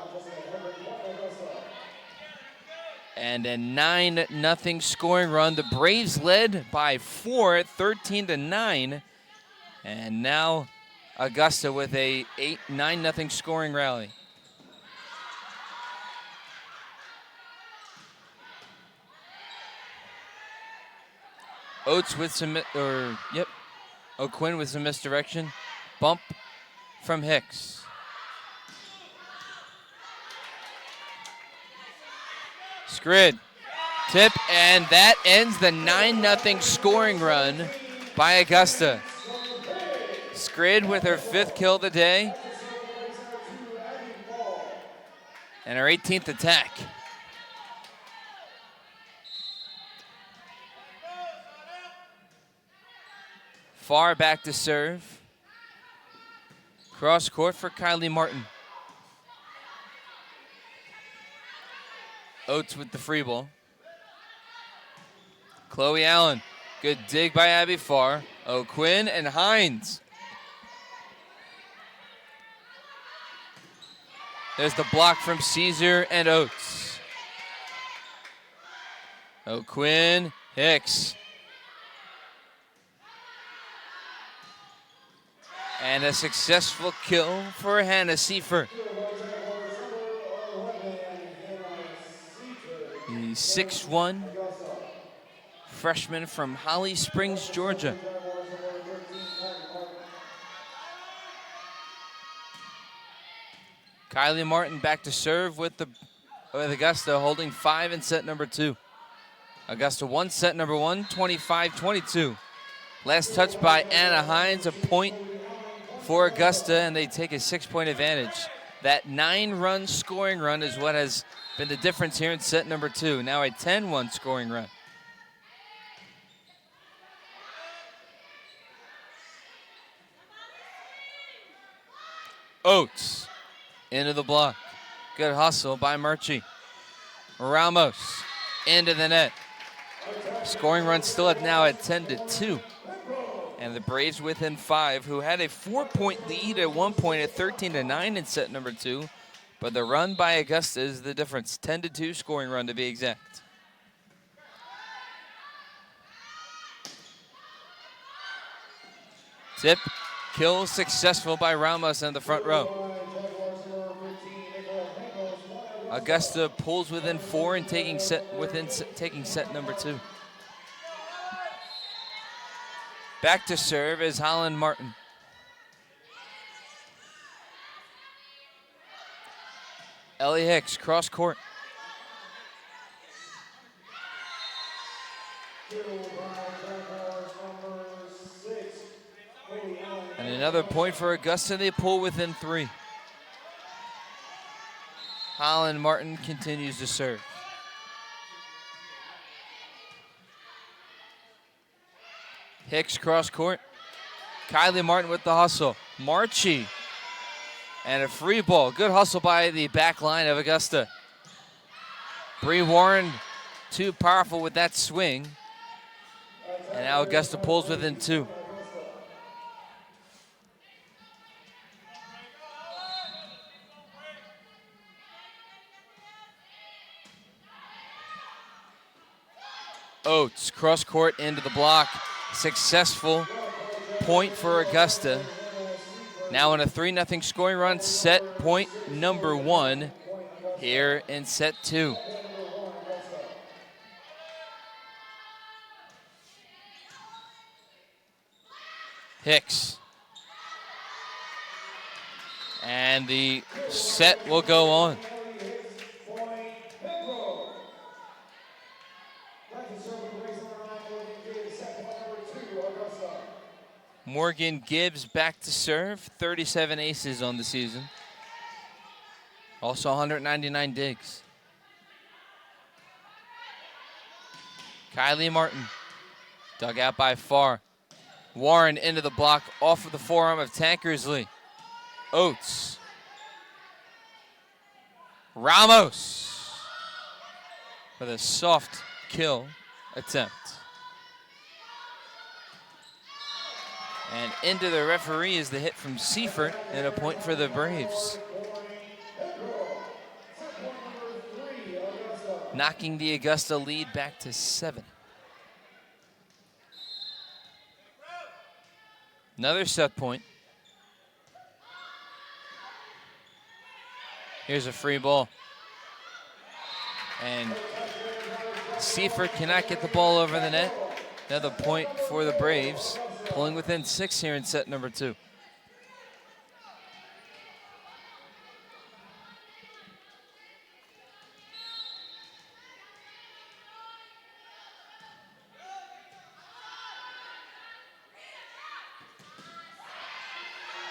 And a 9-0 scoring run. The Braves led by 4 at 13-9. And now Augusta with a 9-0 scoring rally. Oates with some, O'Quinn with some misdirection. Bump from Hicks. Skrid, tip, and that ends the 9-0 scoring run by Augusta. Scrid with her 5th kill of the day. And her 18th attack. Far back to serve. Cross court for Kylie Martin. Oates with the free ball. Chloe Allen. Good dig by Abby Farr. O'Quinn and Hines. There's the block from Caesar and Oates. O'Quinn, Hicks. And a successful kill for Hannah Seifert. The 6'1" freshman from Holly Springs, Georgia. Kylie Martin back to serve with Augusta, holding 5 in set number 2. Augusta won set number 1, 25-22. Last touch by Anna Hines, a point for Augusta, and they take a 6-point advantage. That 9-run scoring run is what has been the difference here in set number 2. Now a 10-1 scoring run. Oates into the block. Good hustle by Murchie. Ramos into the net. Scoring run still now at 10-2. And the Braves within 5, who had a 4-point lead at one point at 13-9 in set number 2. But the run by Augusta is the difference. 10-2 scoring run to be exact. Tip, kill successful by Ramos in the front row. Augusta pulls within 4 and taking set number 2. Back to serve is Holland Martin. Ellie Hicks, cross court. And another point for Augusta. They pull within 3. Holland Martin continues to serve. Hicks cross court. Kylie Martin with the hustle. Marchie. And a free ball. Good hustle by the back line of Augusta. Bree Warren too powerful with that swing. And now Augusta pulls within 2. Oates, cross court into the block. Successful point for Augusta. Now in a 3-0 scoring run, set point number 1 here in set 2. Hicks. And the set will go on. Morgan Gibbs back to serve, 37 aces on the season. Also 199 digs. Kylie Martin, dug out by Farr. Warren into the block, off of the forearm of Tankersley. Oates. Ramos with a soft kill attempt. And into the referee is the hit from Seifert and a point for the Braves. Knocking the Augusta lead back to 7. Another set point. Here's a free ball. And Seifert cannot get the ball over the net. Another point for the Braves. Pulling within 6 here in set number 2.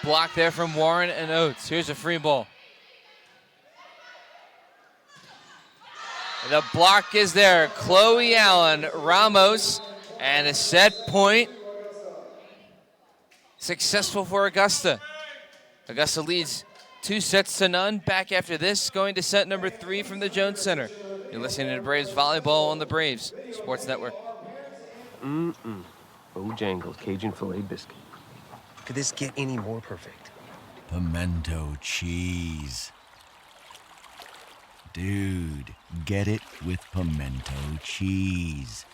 block there from Warren and Oates. Here's a free ball. The block is there. Chloe Allen, Ramos, and a set point. Successful for Augusta. Augusta leads 2-0. Back after this, going to set number 3 from the Jones Center. You're listening to Braves Volleyball on the Braves Sports Network. Bojangles Cajun filet biscuit. Could this get any more perfect? Pimento cheese. Dude, get it with pimento cheese.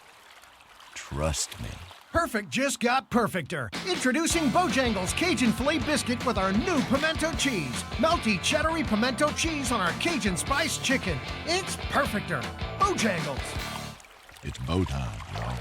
Trust me. Perfect just got perfecter. Introducing Bojangles Cajun Filet Biscuit with our new pimento cheese. Melty, cheddary pimento cheese on our Cajun Spice Chicken. It's perfecter. Bojangles. It's bow time, y'all.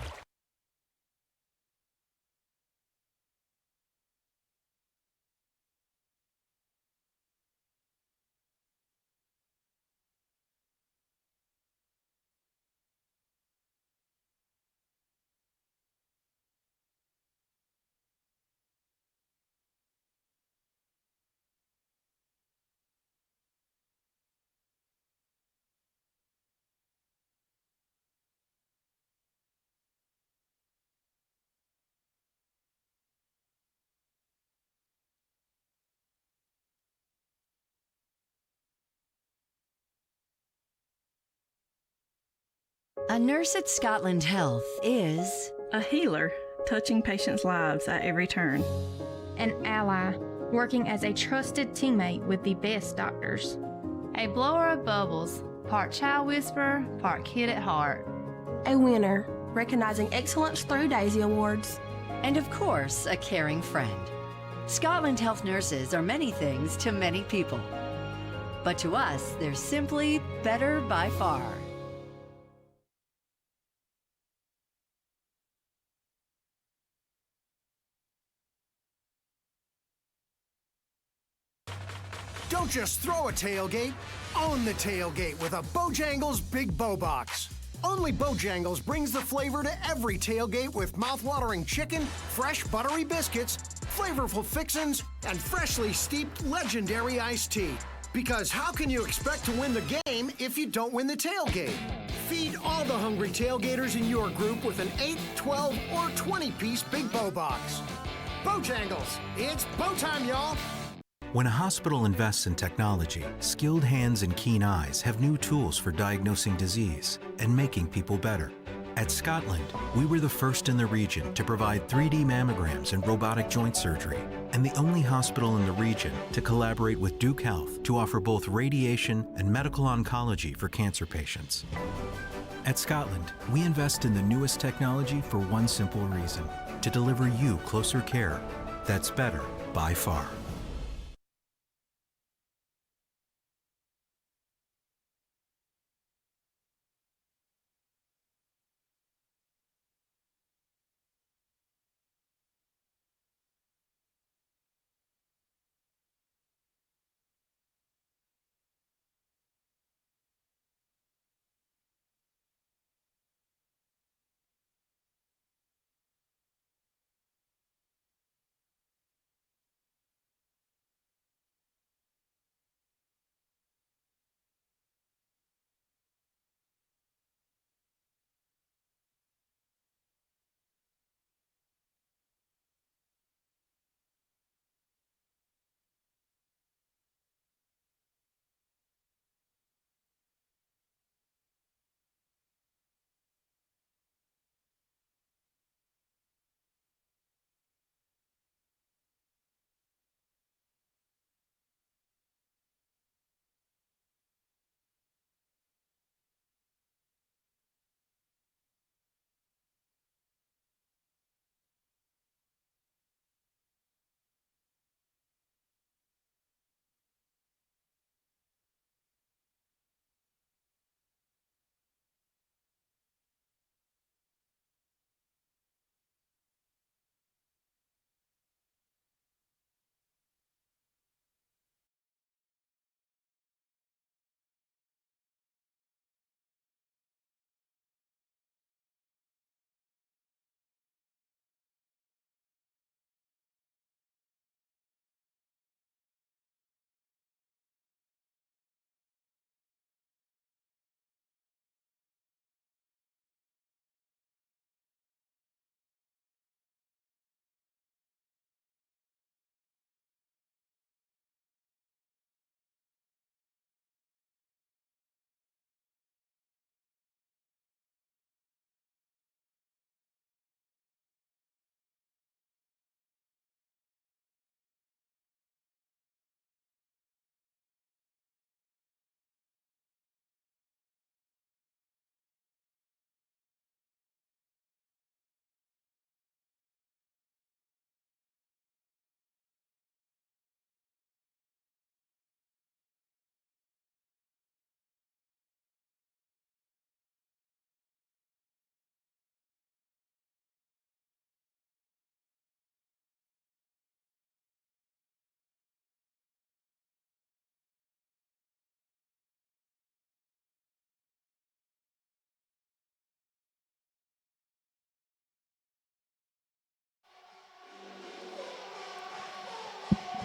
A nurse at Scotland Health is a healer, touching patients' lives at every turn. An ally, working as a trusted teammate with the best doctors. A blower of bubbles, part child whisperer, part kid at heart. A winner, recognizing excellence through Daisy Awards. And of course, a caring friend. Scotland Health nurses are many things to many people. But to us, they're simply better by far. Don't just throw a tailgate, own the tailgate with a Bojangles Big Bow Box. Only Bojangles brings the flavor to every tailgate with mouth-watering chicken, fresh buttery biscuits, flavorful fixins, and freshly steeped legendary iced tea. Because how can you expect to win the game if you don't win the tailgate? Feed all the hungry tailgaters in your group with an 8, 12, or 20-piece Big Bow Box. Bojangles, it's bow time, y'all! When a hospital invests in technology, skilled hands and keen eyes have new tools for diagnosing disease and making people better. At Scotland, we were the first in the region to provide 3D mammograms and robotic joint surgery, and the only hospital in the region to collaborate with Duke Health to offer both radiation and medical oncology for cancer patients. At Scotland, we invest in the newest technology for one simple reason: to deliver you closer care that's better by far.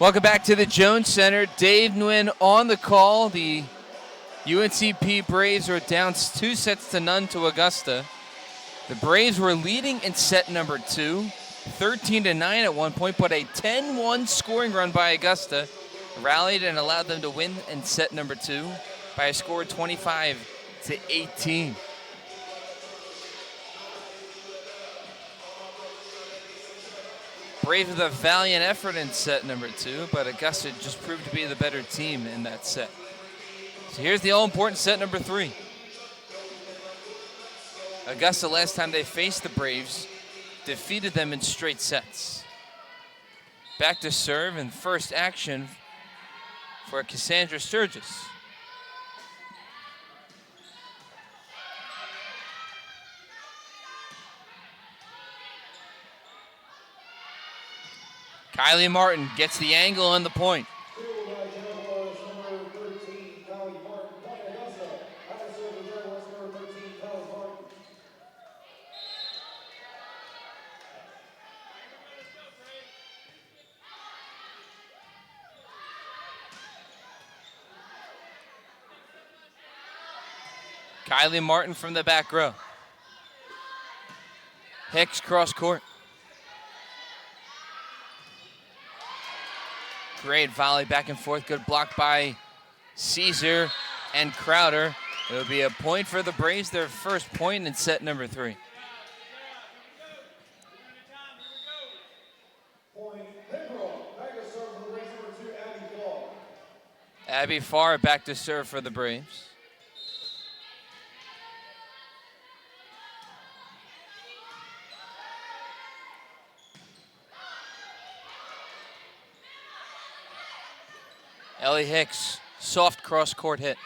Welcome back to the Jones Center. Dave Nguyen on the call. The UNCP Braves are down 2-0 to Augusta. The Braves were leading in set number 2, 13-9 at one point, but a 10-1 scoring run by Augusta rallied and allowed them to win in set number 2 by a score of 25-18. Braves with a valiant effort in set number 2, but Augusta just proved to be the better team in that set. So here's the all-important set number 3. Augusta, last time they faced the Braves, defeated them in straight sets. Back to serve and first action for Cassandra Sturgis. Kylie Martin gets the angle on the point. Kylie Martin from the back row. Hicks cross court. Great volley back and forth. Good block by Caesar and Crowder. It'll be a point for the Braves, their first point in set number 3. Abby Farr back to serve for the Braves. Ellie Hicks, soft cross-court hit.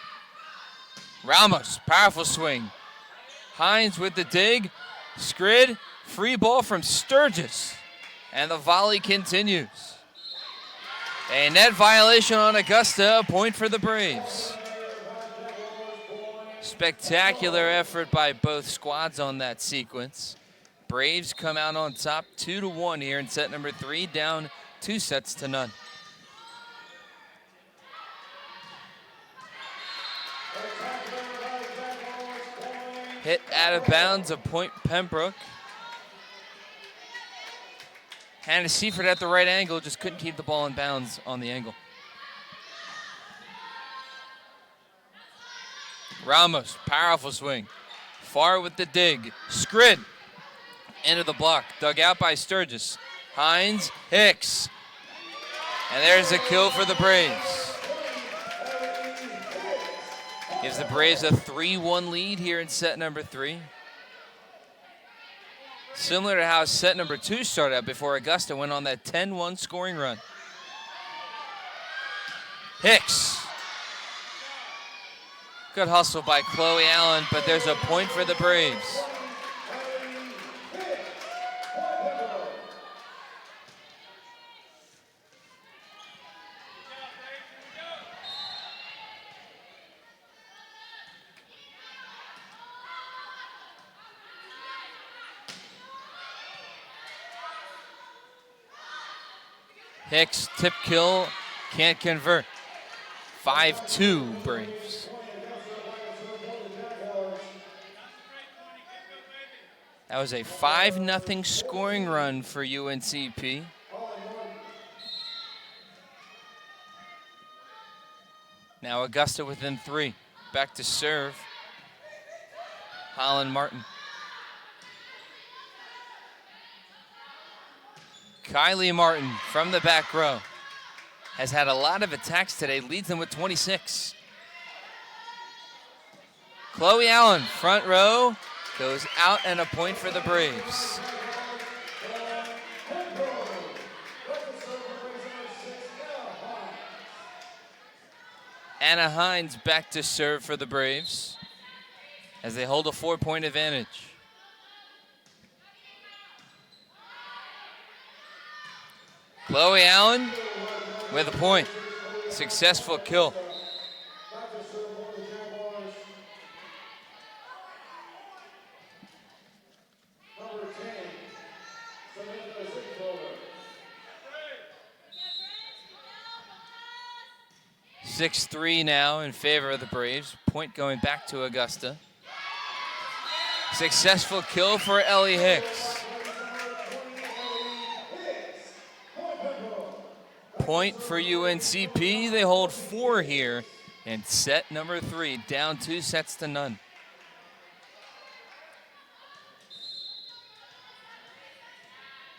Ramos, powerful swing. Hines with the dig. Skrid, free ball from Sturgis. And the volley continues. A net violation on Augusta, a point for the Braves. Spectacular effort by both squads on that sequence. Braves come out on top 2-1 here in set number 3, down 2-0. Hit out of bounds, a point Pembroke. Hannah Seifert at the right angle, just couldn't keep the ball in bounds on the angle. Ramos, powerful swing. Far with the dig. Skrid into the block, dug out by Sturgis. Hines, Hicks. And there's a kill for the Braves. Gives the Braves a 3-1 lead here in set number 3. Similar to how set number 2 started out before Augusta went on that 10-1 scoring run. Hicks. Good hustle by Chloe Allen, but there's a point for the Braves. Hicks, tip kill, can't convert. 5-2 Braves. That was a 5-0 scoring run for UNCP. Now Augusta within 3. Back to serve. Holland Martin. Kylie Martin from the back row has had a lot of attacks today, leads them with 26. Chloe Allen, front row, goes out and a point for the Braves. Anna Hines back to serve for the Braves as they hold a 4-point advantage. Chloe Allen with a point. Successful kill. 6-3 now in favor of the Braves. Point going back to Augusta. Successful kill for Ellie Hicks. Point for UNCP. They hold 4 here in set number 3, down 2-0.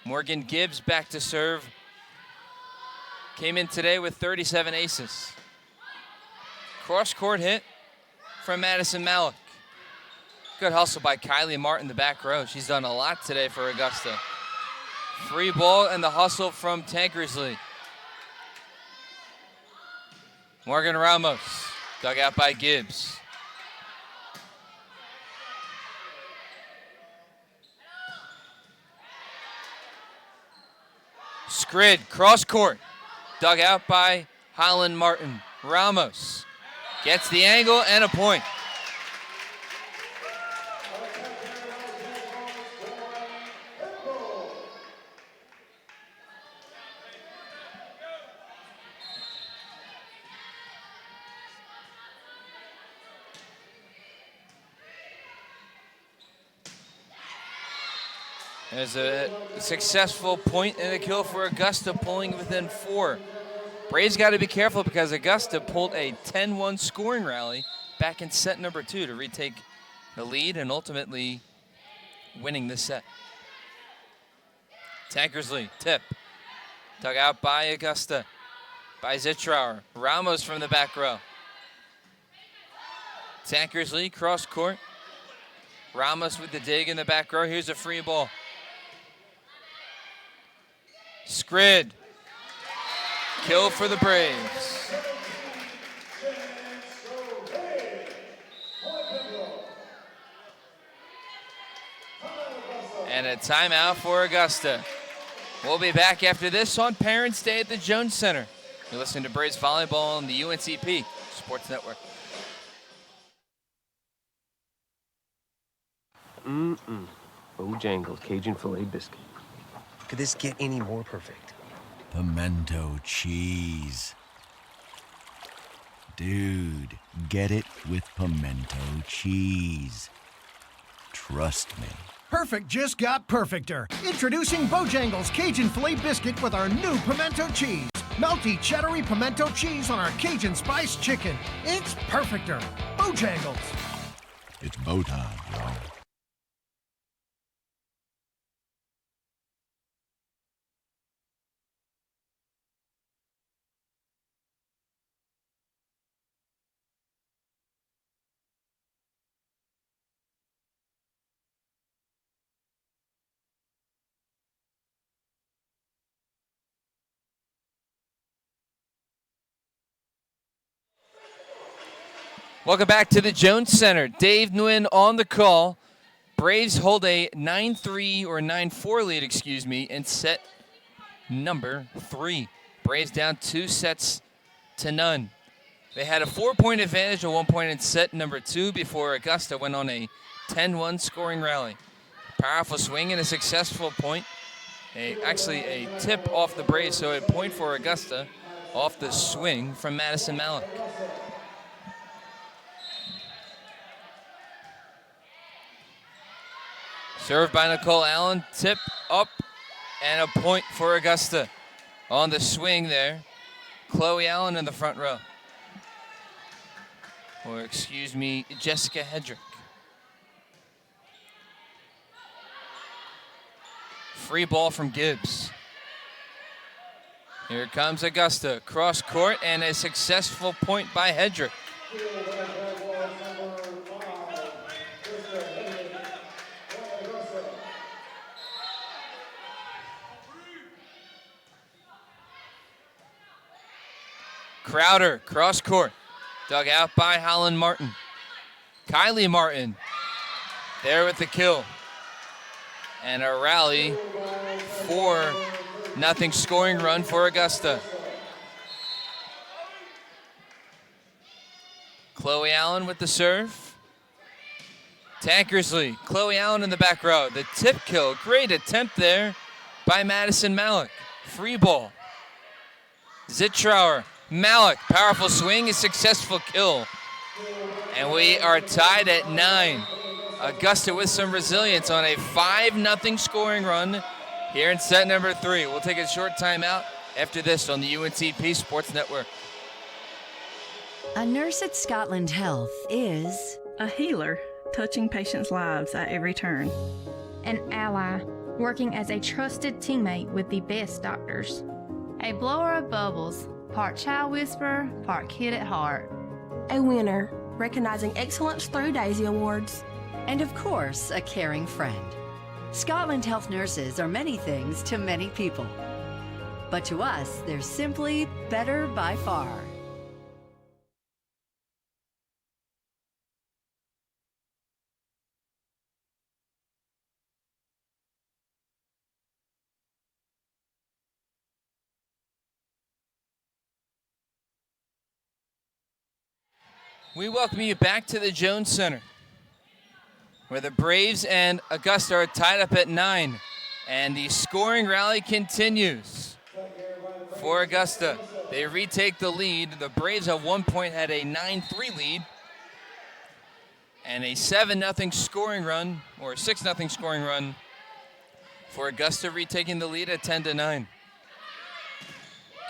Morgan Gibbs back to serve. Came in today with 37 aces. Cross-court hit from Madison Malik. Good hustle by Kylie Martin, the back row. She's done a lot today for Augusta. Free ball and the hustle from Tankersley. Morgan Ramos, dug out by Gibbs. Scrid, cross court, dug out by Holland Martin. Ramos gets the angle and a point. There's a successful point and a kill for Augusta, pulling within 4. Braves got to be careful because Augusta pulled a 10-1 scoring rally back in set number 2 to retake the lead and ultimately winning this set. Tankersley, tip. Dug out by Augusta, by Zitrauer. Ramos from the back row. Tankersley, cross court. Ramos with the dig in the back row. Here's a free ball. Scrid. Kill for the Braves. And a timeout for Augusta. We'll be back after this on Parents' Day at the Jones Center. You're listening to Braves Volleyball on the UNCP Sports Network. Bojangles Cajun filet biscuit. Could this get any more perfect? Pimento cheese. Dude, get it with pimento cheese. Trust me. Perfect just got perfecter. Introducing Bojangles Cajun Filet Biscuit with our new pimento cheese. Melty, cheddary pimento cheese on our Cajun Spice Chicken. It's perfecter. Bojangles. It's bow time, y'all. Welcome back to the Jones Center. Dave Nguyen on the call. Braves hold a 9-3 or 9-4 lead, in set number 3. Braves down 2-0. They had a 4-point advantage at one point in set number 2 before Augusta went on a 10-1 scoring rally. Powerful swing and a successful point. Actually a tip off the Braves, so a point for Augusta off the swing from Madison Malik. Served by Nicole Allen, tip up, and a point for Augusta. On the swing there, Chloe Allen in the front row. Or Jessica Hedrick. Free ball from Gibbs. Here comes Augusta, cross court, and a successful point by Hedrick. Crowder, cross court, dug out by Holland Martin. Kylie Martin, there with the kill. And a rally, 4-0 scoring run for Augusta. Chloe Allen with the serve. Tankersley, Chloe Allen in the back row. The tip kill, great attempt there by Madison Malik. Free ball. Zitrauer Malik, powerful swing, a successful kill. And we are tied at 9. Augusta with some resilience on a 5-0 scoring run here in set number 3. We'll take a short timeout after this on the UNCP Sports Network. A nurse at Scotland Health is a healer, touching patients' lives at every turn. An ally, working as a trusted teammate with the best doctors. A blower of bubbles, part child whisperer, part kid at heart. A winner, recognizing excellence through Daisy Awards. And of course, a caring friend. Scotland Health nurses are many things to many people. But to us, they're simply better by far. We welcome you back to the Jones Center, where the Braves and Augusta are tied up at 9, and the scoring rally continues for Augusta. They retake the lead. The Braves at one point had a 9-3 lead, and a 7-0 scoring run, or a 6-0 scoring run for Augusta, retaking the lead at 10-9.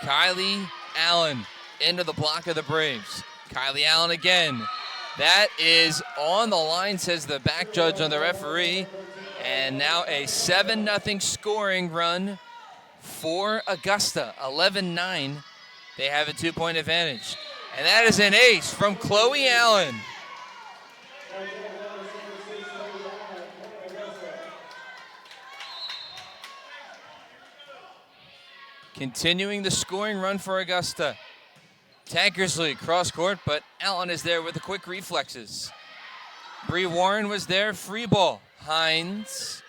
Kylie Allen into the block of the Braves. Kylie Allen again. That is on the line, says the back judge on the referee. And now a 7-0 scoring run for Augusta. 11-9. They have a 2-point advantage. And that is an ace from Chloe Allen. Continuing the scoring run for Augusta. Tankersley cross court, but Allen is there with the quick reflexes. Bree Warren was there, free ball. Hines.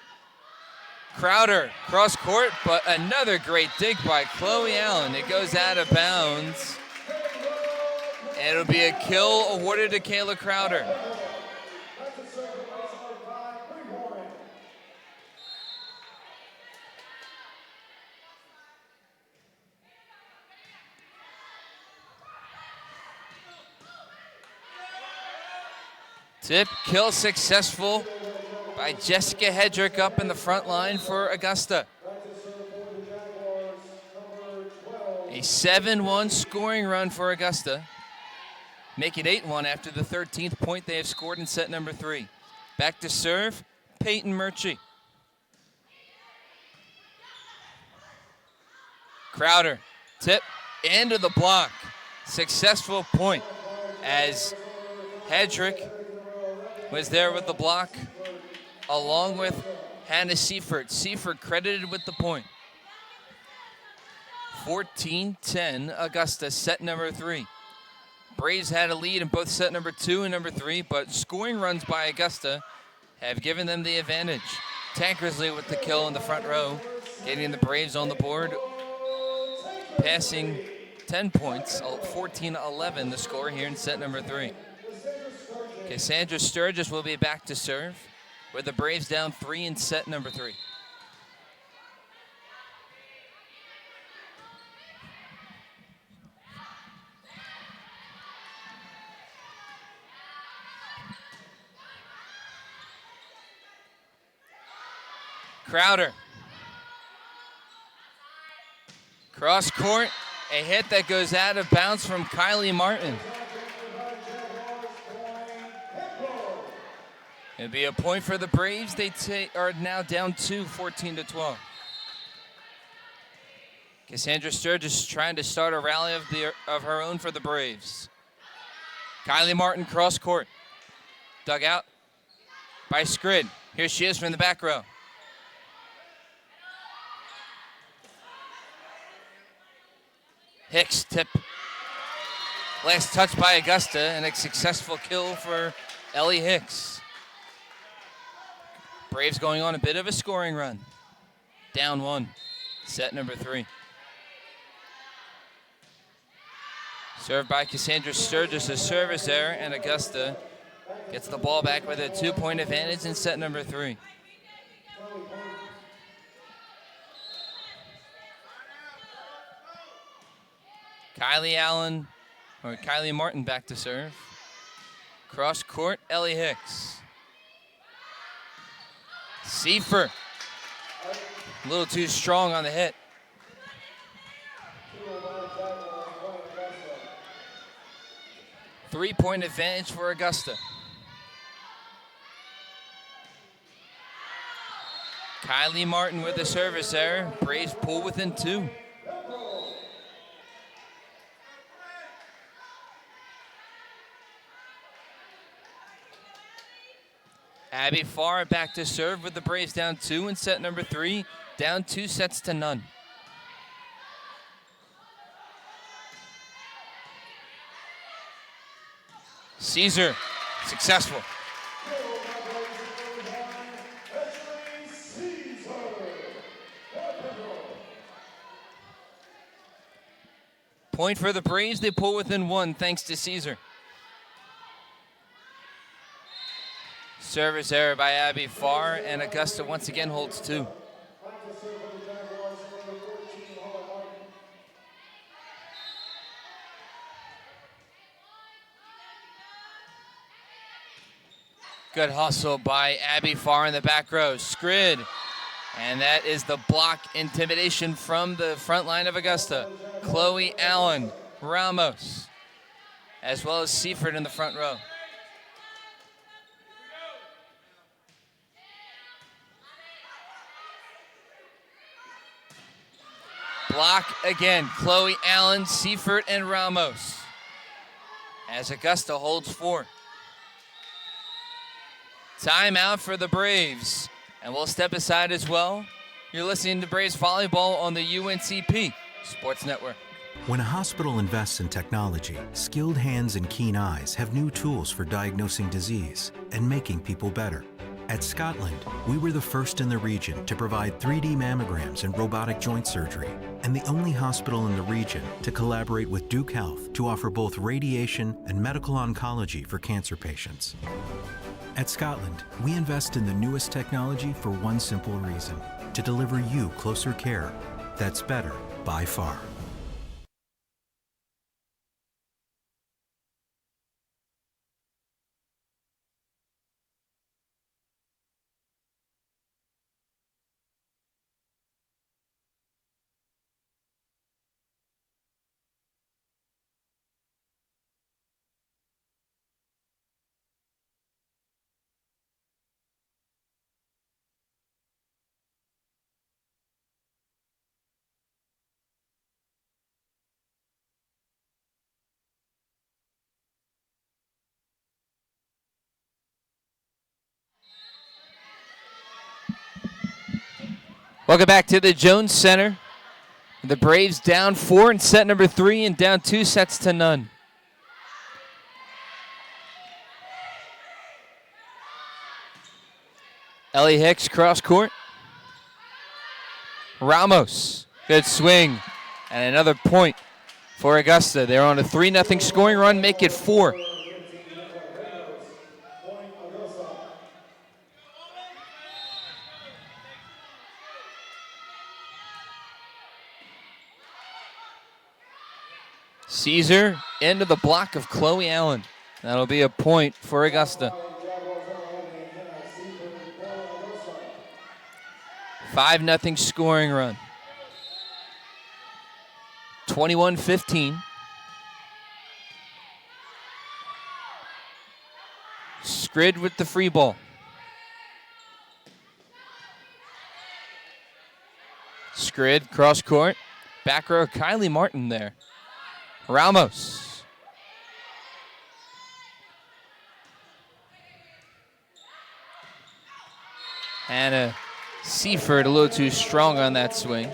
Crowder cross court, but another great dig by Chloe Allen. It goes out of bounds. And it'll be a kill awarded to Kayla Crowder. Tip kill successful by Jessica Hedrick up in the front line for Augusta. A 7-1 scoring run for Augusta. Make it 8-1 after the 13th point they have scored in set number 3. Back to serve, Peyton Murchie. Crowder, tip into the block. Successful point as Hedrick was there with the block, along with Hannah Seifert. Seifert credited with the point. 14-10, Augusta, set number 3. Braves had a lead in both set number 2 and number 3, but scoring runs by Augusta have given them the advantage. Tankersley with the kill in the front row, getting the Braves on the board, passing 10 points, 14-11 the score here in set number 3. Cassandra Sturgis will be back to serve with the Braves down 3 in set number 3. Crowder. Cross court, a hit that goes out of bounds from Kylie Martin. It'll be a point for the Braves. They are now down 2, 14-12. Cassandra Sturgis trying to start a rally of her own for the Braves. Kylie Martin cross court. Dug out by Scrid. Here she is from the back row. Hicks tip. Last touch by Augusta and a successful kill for Ellie Hicks. Braves going on a bit of a scoring run. Down 1, set number 3. Served by Cassandra Sturgis, a service error, and Augusta gets the ball back with a 2-point advantage in set number 3. Kylie Martin back to serve. Cross court, Ellie Hicks. Seifer, a little too strong on the hit. Three-point advantage for Augusta. Kylie Martin with the service error. Braves pull within 2. Abby Farr back to serve with the Braves down 2 in set number 3, down 2-0. Caesar, successful. Point for the Braves, they pull within 1 thanks to Caesar. Service error by Abby Farr, and Augusta once again holds 2. Good hustle by Abby Farr in the back row. Scrid. And that is the block intimidation from the front line of Augusta. Chloe Allen, Ramos, as well as Seifert in the front row. Block again, Chloe Allen, Seifert, and Ramos. As Augusta holds 4. Timeout for the Braves. And we'll step aside as well. You're listening to Braves Volleyball on the UNCP Sports Network. When a hospital invests in technology, skilled hands and keen eyes have new tools for diagnosing disease and making people better. At Scotland, we were the first in the region to provide 3D mammograms and robotic joint surgery, and the only hospital in the region to collaborate with Duke Health to offer both radiation and medical oncology for cancer patients. At Scotland, we invest in the newest technology for one simple reason: to deliver you closer care that's better by far. Welcome back to the Jones Center. The Braves down 4 in set number 3 and down 2-0. Ellie Hicks cross court. Ramos, good swing. And another point for Augusta. They're on a 3-0 scoring run, make it 4. Caesar into the block of Chloe Allen. That'll be a point for Augusta. 5-0 scoring run. 21-15. Scrid with the free ball. Scrid cross court. Back row, Kylie Martin there. Ramos. And Seifert a little too strong on that swing.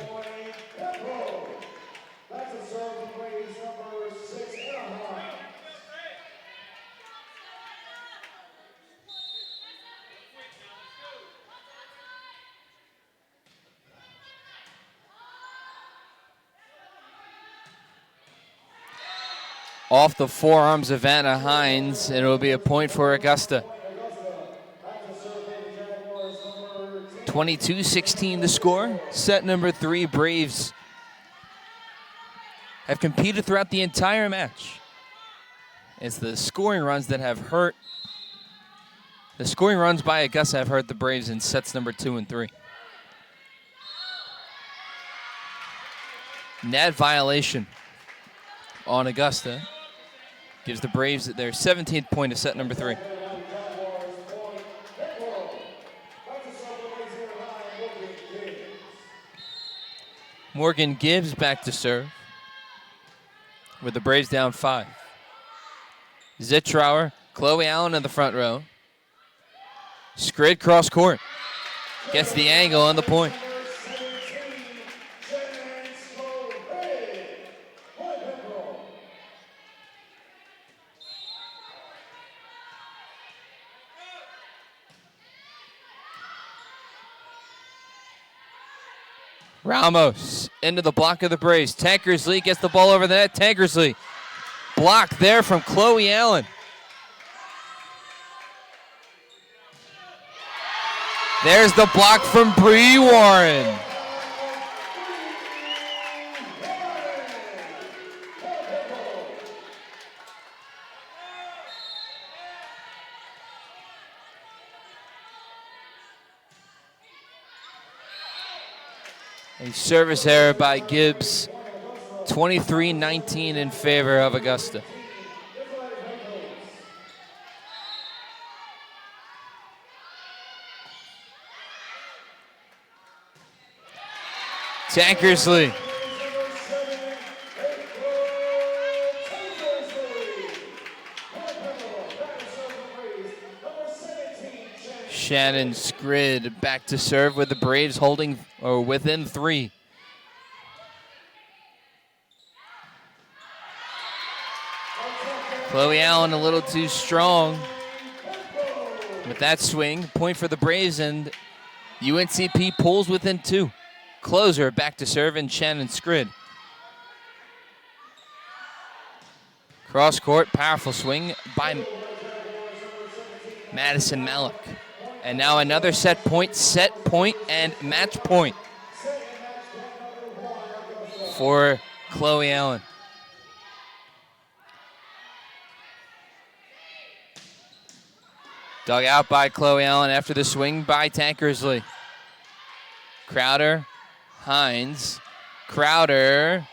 Off the forearms of Anna Hines, and it'll be a point for Augusta. 22-16 the score. Set number 3, Braves have competed throughout the entire match. It's the scoring runs that have hurt. The scoring runs by Augusta have hurt the Braves in sets number 2 and 3. Net violation on Augusta gives the Braves their 17th point of set number 3. Morgan Gibbs back to serve with the Braves down 5. Zitrower, Chloe Allen in the front row. Scrid cross court. Gets the angle on the point. Ramos into the block of the Braves. Tankersley gets the ball over the net. Tankersley blocked there from Chloe Allen. There's the block from Bree Warren. A service error by Gibbs. 23-19 in favor of Augusta. Tankersley. Shannon Scrid back to serve with the Braves holding or within 3. Chloe Allen a little too strong with that swing. Point for the Braves, and UNCP pulls within 2. Closer back to serve, and Shannon Scrid. Cross court, powerful swing by Madison Malik. And now another set point, and match point for Chloe Allen. Dug out by Chloe Allen after the swing by Tankersley. Crowder, Hines, Crowder.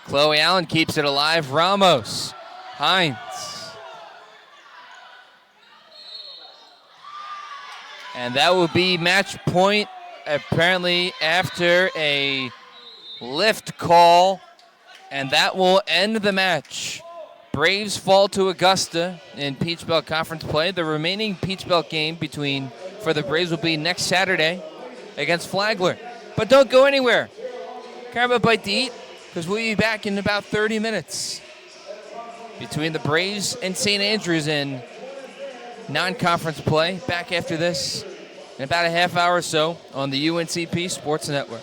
Chloe Allen keeps it alive. Ramos, Hines. And that will be match point, apparently after a lift call, and that will end the match. Braves fall to Augusta in Peach Belt Conference play. The remaining Peach Belt game for the Braves will be next Saturday against Flagler. But don't go anywhere. Grab a bite to eat, because we'll be back in about 30 minutes between the Braves and St. Andrews in non-conference play. Back after this in about a half hour or so on the UNCP Sports Network.